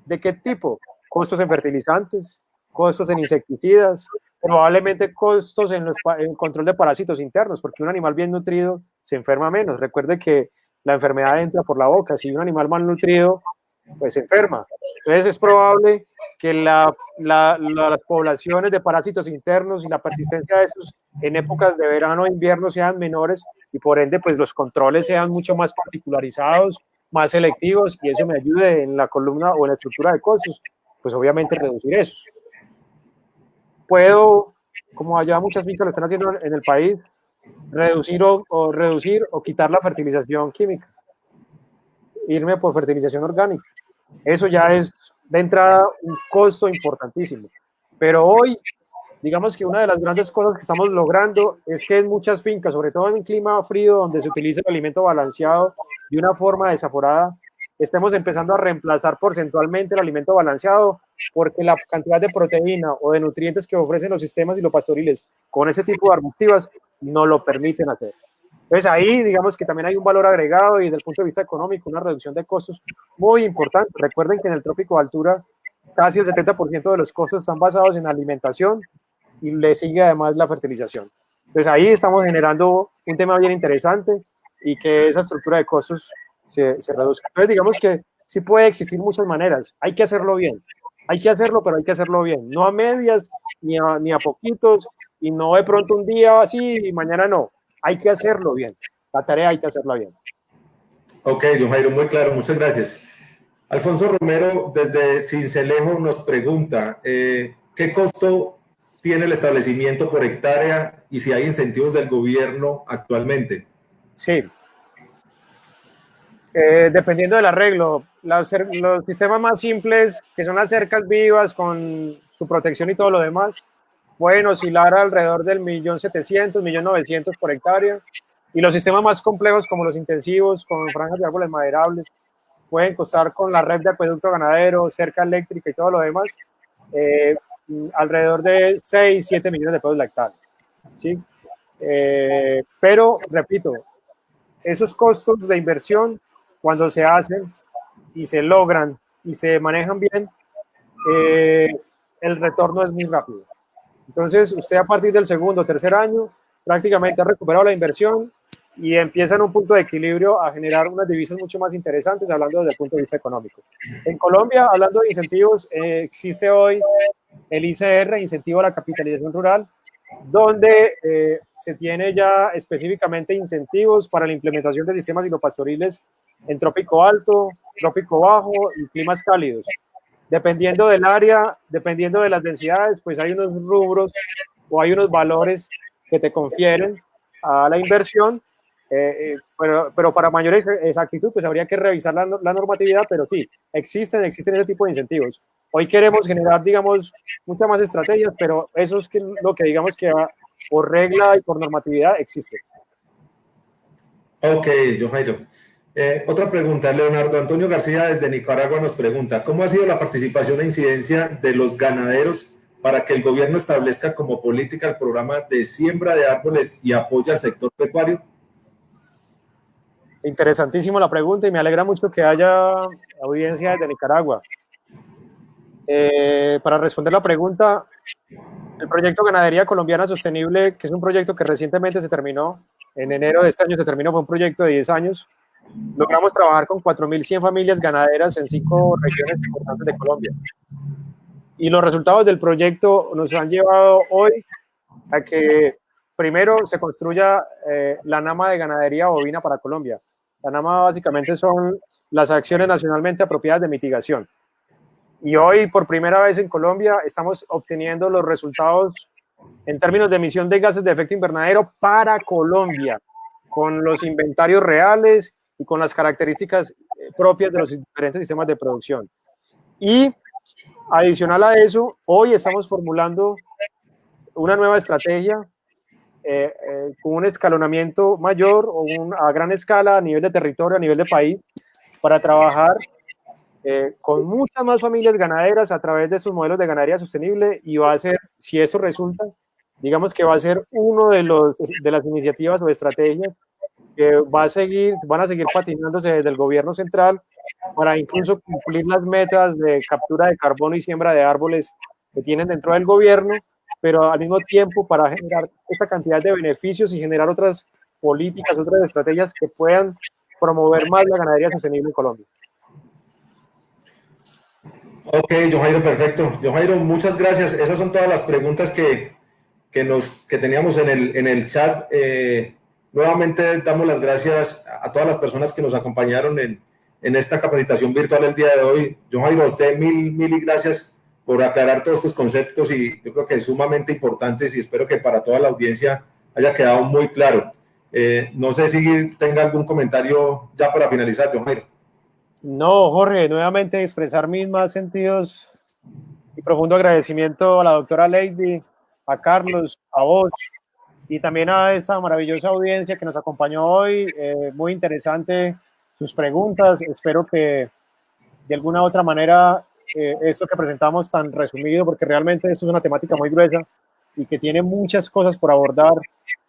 ¿De qué tipo? Costos en fertilizantes, costos en insecticidas, probablemente costos en el control de parásitos internos, porque un animal bien nutrido se enferma menos. Recuerde que la enfermedad entra por la boca. Si un animal mal nutrido, pues se enferma. Entonces es probable que las poblaciones de parásitos internos y la persistencia de esos en épocas de verano e invierno sean menores y por ende pues los controles sean mucho más particularizados, más selectivos y eso me ayude en la columna o en la estructura de costos, pues obviamente reducir eso. Puedo, como allá muchas fincas lo están haciendo en el país, reducir o quitar la fertilización química, irme por fertilización orgánica. Eso ya es de entrada un costo importantísimo. Pero hoy, digamos que una de las grandes cosas que estamos logrando es que en muchas fincas, sobre todo en clima frío, donde se utiliza el alimento balanceado de una forma desaforada, estemos empezando a reemplazar porcentualmente el alimento balanceado porque la cantidad de proteína o de nutrientes que ofrecen los sistemas y los pastoriles con ese tipo de arbustivas no lo permiten hacer. Entonces ahí digamos que también hay un valor agregado y desde el punto de vista económico una reducción de costos muy importante. Recuerden que en el trópico de altura casi el 70% de los costos están basados en alimentación y le sigue además la fertilización. Entonces ahí estamos generando un tema bien interesante y que esa estructura de costos se reduzca. Entonces digamos que sí puede existir muchas maneras, hay que hacerlo bien, hay que hacerlo, pero hay que hacerlo bien, no a medias ni a poquitos y no de pronto un día así y mañana no. Hay que hacerlo bien. La tarea hay que hacerla bien. Ok, John Jairo, muy claro. Muchas gracias. Alfonso Romero, desde Sincelejo, nos pregunta, ¿qué costo tiene el establecimiento por hectárea y si hay incentivos del gobierno actualmente? Sí. Dependiendo del arreglo, los sistemas más simples, que son las cercas vivas con su protección y todo lo demás, pueden oscilar alrededor del 1.700.000, 1.900.000 por hectárea. Y los sistemas más complejos, como los intensivos, con franjas de árboles maderables, pueden costar con la red de acueducto ganadero, cerca eléctrica y todo lo demás, alrededor de 6, 7 millones de pesos la hectárea. ¿Sí? Pero, repito, esos costos de inversión, cuando se hacen y se logran y se manejan bien, el retorno es muy rápido. Entonces, usted a partir del segundo o tercer año prácticamente ha recuperado la inversión y empieza en un punto de equilibrio a generar unas divisas mucho más interesantes, hablando desde el punto de vista económico. En Colombia, hablando de incentivos, existe hoy el ICR, Incentivo a la Capitalización Rural, donde se tiene ya específicamente incentivos para la implementación de sistemas silvopastoriles en trópico alto, trópico bajo y climas cálidos. Dependiendo del área, dependiendo de las densidades, pues hay unos rubros o hay unos valores que te confieren a la inversión, pero para mayor exactitud, pues habría que revisar la normatividad, pero sí, existen ese tipo de incentivos. Hoy queremos generar, digamos, muchas más estrategias, pero eso es lo que digamos que por regla y por normatividad existe. Ok, John Jairo. Otra pregunta, Leonardo Antonio García desde Nicaragua nos pregunta, ¿cómo ha sido la participación e incidencia de los ganaderos para que el gobierno establezca como política el programa de siembra de árboles y apoya al sector pecuario? Interesantísima la pregunta y me alegra mucho que haya audiencia desde Nicaragua. Para responder la pregunta, el proyecto Ganadería Colombiana Sostenible, que es un proyecto que recientemente se terminó, en enero de este año se terminó, fue un proyecto de 10 años, logramos trabajar con 4.100 familias ganaderas en 5 regiones importantes de Colombia. Y los resultados del proyecto nos han llevado hoy a que primero se construya la NAMA de ganadería bovina para Colombia. La NAMA básicamente son las acciones nacionalmente apropiadas de mitigación. Y hoy, por primera vez en Colombia, estamos obteniendo los resultados en términos de emisión de gases de efecto invernadero para Colombia, con los inventarios reales y con las características propias de los diferentes sistemas de producción. Y adicional a eso, hoy estamos formulando una nueva estrategia con un escalonamiento mayor o a gran escala a nivel de territorio, a nivel de país, para trabajar con muchas más familias ganaderas a través de estos modelos de ganadería sostenible, y va a ser, si eso resulta, digamos que va a ser uno de las iniciativas o estrategias que van a seguir patinándose desde el gobierno central para incluso cumplir las metas de captura de carbono y siembra de árboles que tienen dentro del gobierno, pero al mismo tiempo para generar esta cantidad de beneficios y generar otras políticas, otras estrategias que puedan promover más la ganadería sostenible en Colombia. Ok, John Jairo, perfecto. John Jairo, muchas gracias. Esas son todas las preguntas que teníamos en el chat. Nuevamente damos las gracias a todas las personas que nos acompañaron en esta capacitación virtual el día de hoy. John Jairo, a usted mil gracias por aclarar todos estos conceptos, y yo creo que es sumamente importantes, y espero que para toda la audiencia haya quedado muy claro. No sé si tenga algún comentario ya para finalizar, John Jairo. No, Jorge, nuevamente expresar mis más sentidos y profundo agradecimiento a la doctora Lady, a Carlos, a vos, y también a esa maravillosa audiencia que nos acompañó hoy. Muy interesante sus preguntas. Espero que de alguna u otra manera esto que presentamos tan resumido, porque realmente esto es una temática muy gruesa y que tiene muchas cosas por abordar,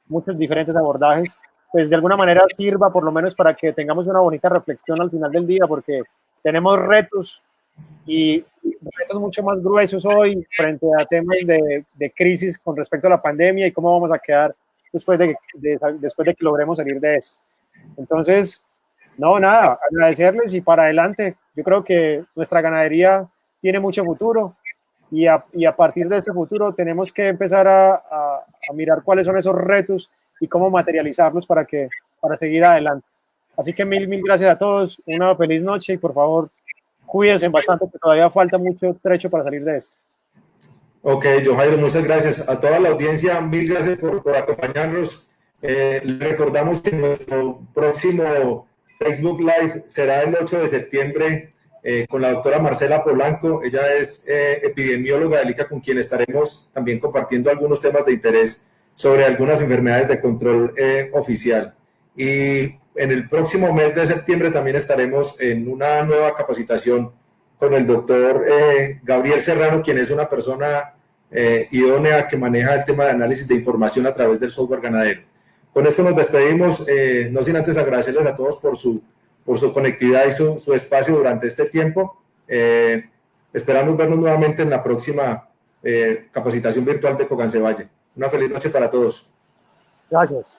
muchos diferentes abordajes, pues de alguna manera sirva por lo menos para que tengamos una bonita reflexión al final del día, porque tenemos retos, y retos mucho más gruesos hoy frente a temas de crisis con respecto a la pandemia y cómo vamos a quedar después de que logremos salir de esto. Entonces, no, nada, agradecerles y para adelante. Yo creo que nuestra ganadería tiene mucho futuro, y a partir de ese futuro tenemos que empezar a mirar cuáles son esos retos y cómo materializarlos para seguir adelante. Así que mil gracias a todos, una feliz noche, y por favor, cuídense bastante, que todavía falta mucho trecho para salir de esto. Ok, John Jairo, muchas gracias. A toda la audiencia, mil gracias por acompañarnos. Les recordamos que nuestro próximo Facebook Live será el 8 de septiembre con la doctora Marcela Polanco. Ella es epidemióloga del ICA, con quien estaremos también compartiendo algunos temas de interés sobre algunas enfermedades de control oficial. Y en el próximo mes de septiembre también estaremos en una nueva capacitación con el doctor Gabriel Serrano, quien es una persona idónea que maneja el tema de análisis de información a través del software ganadero. Con esto nos despedimos, no sin antes agradecerles a todos por su conectividad y su espacio durante este tiempo. Esperamos vernos nuevamente en la próxima capacitación virtual de Cogancevalle. Una feliz noche para todos. Gracias.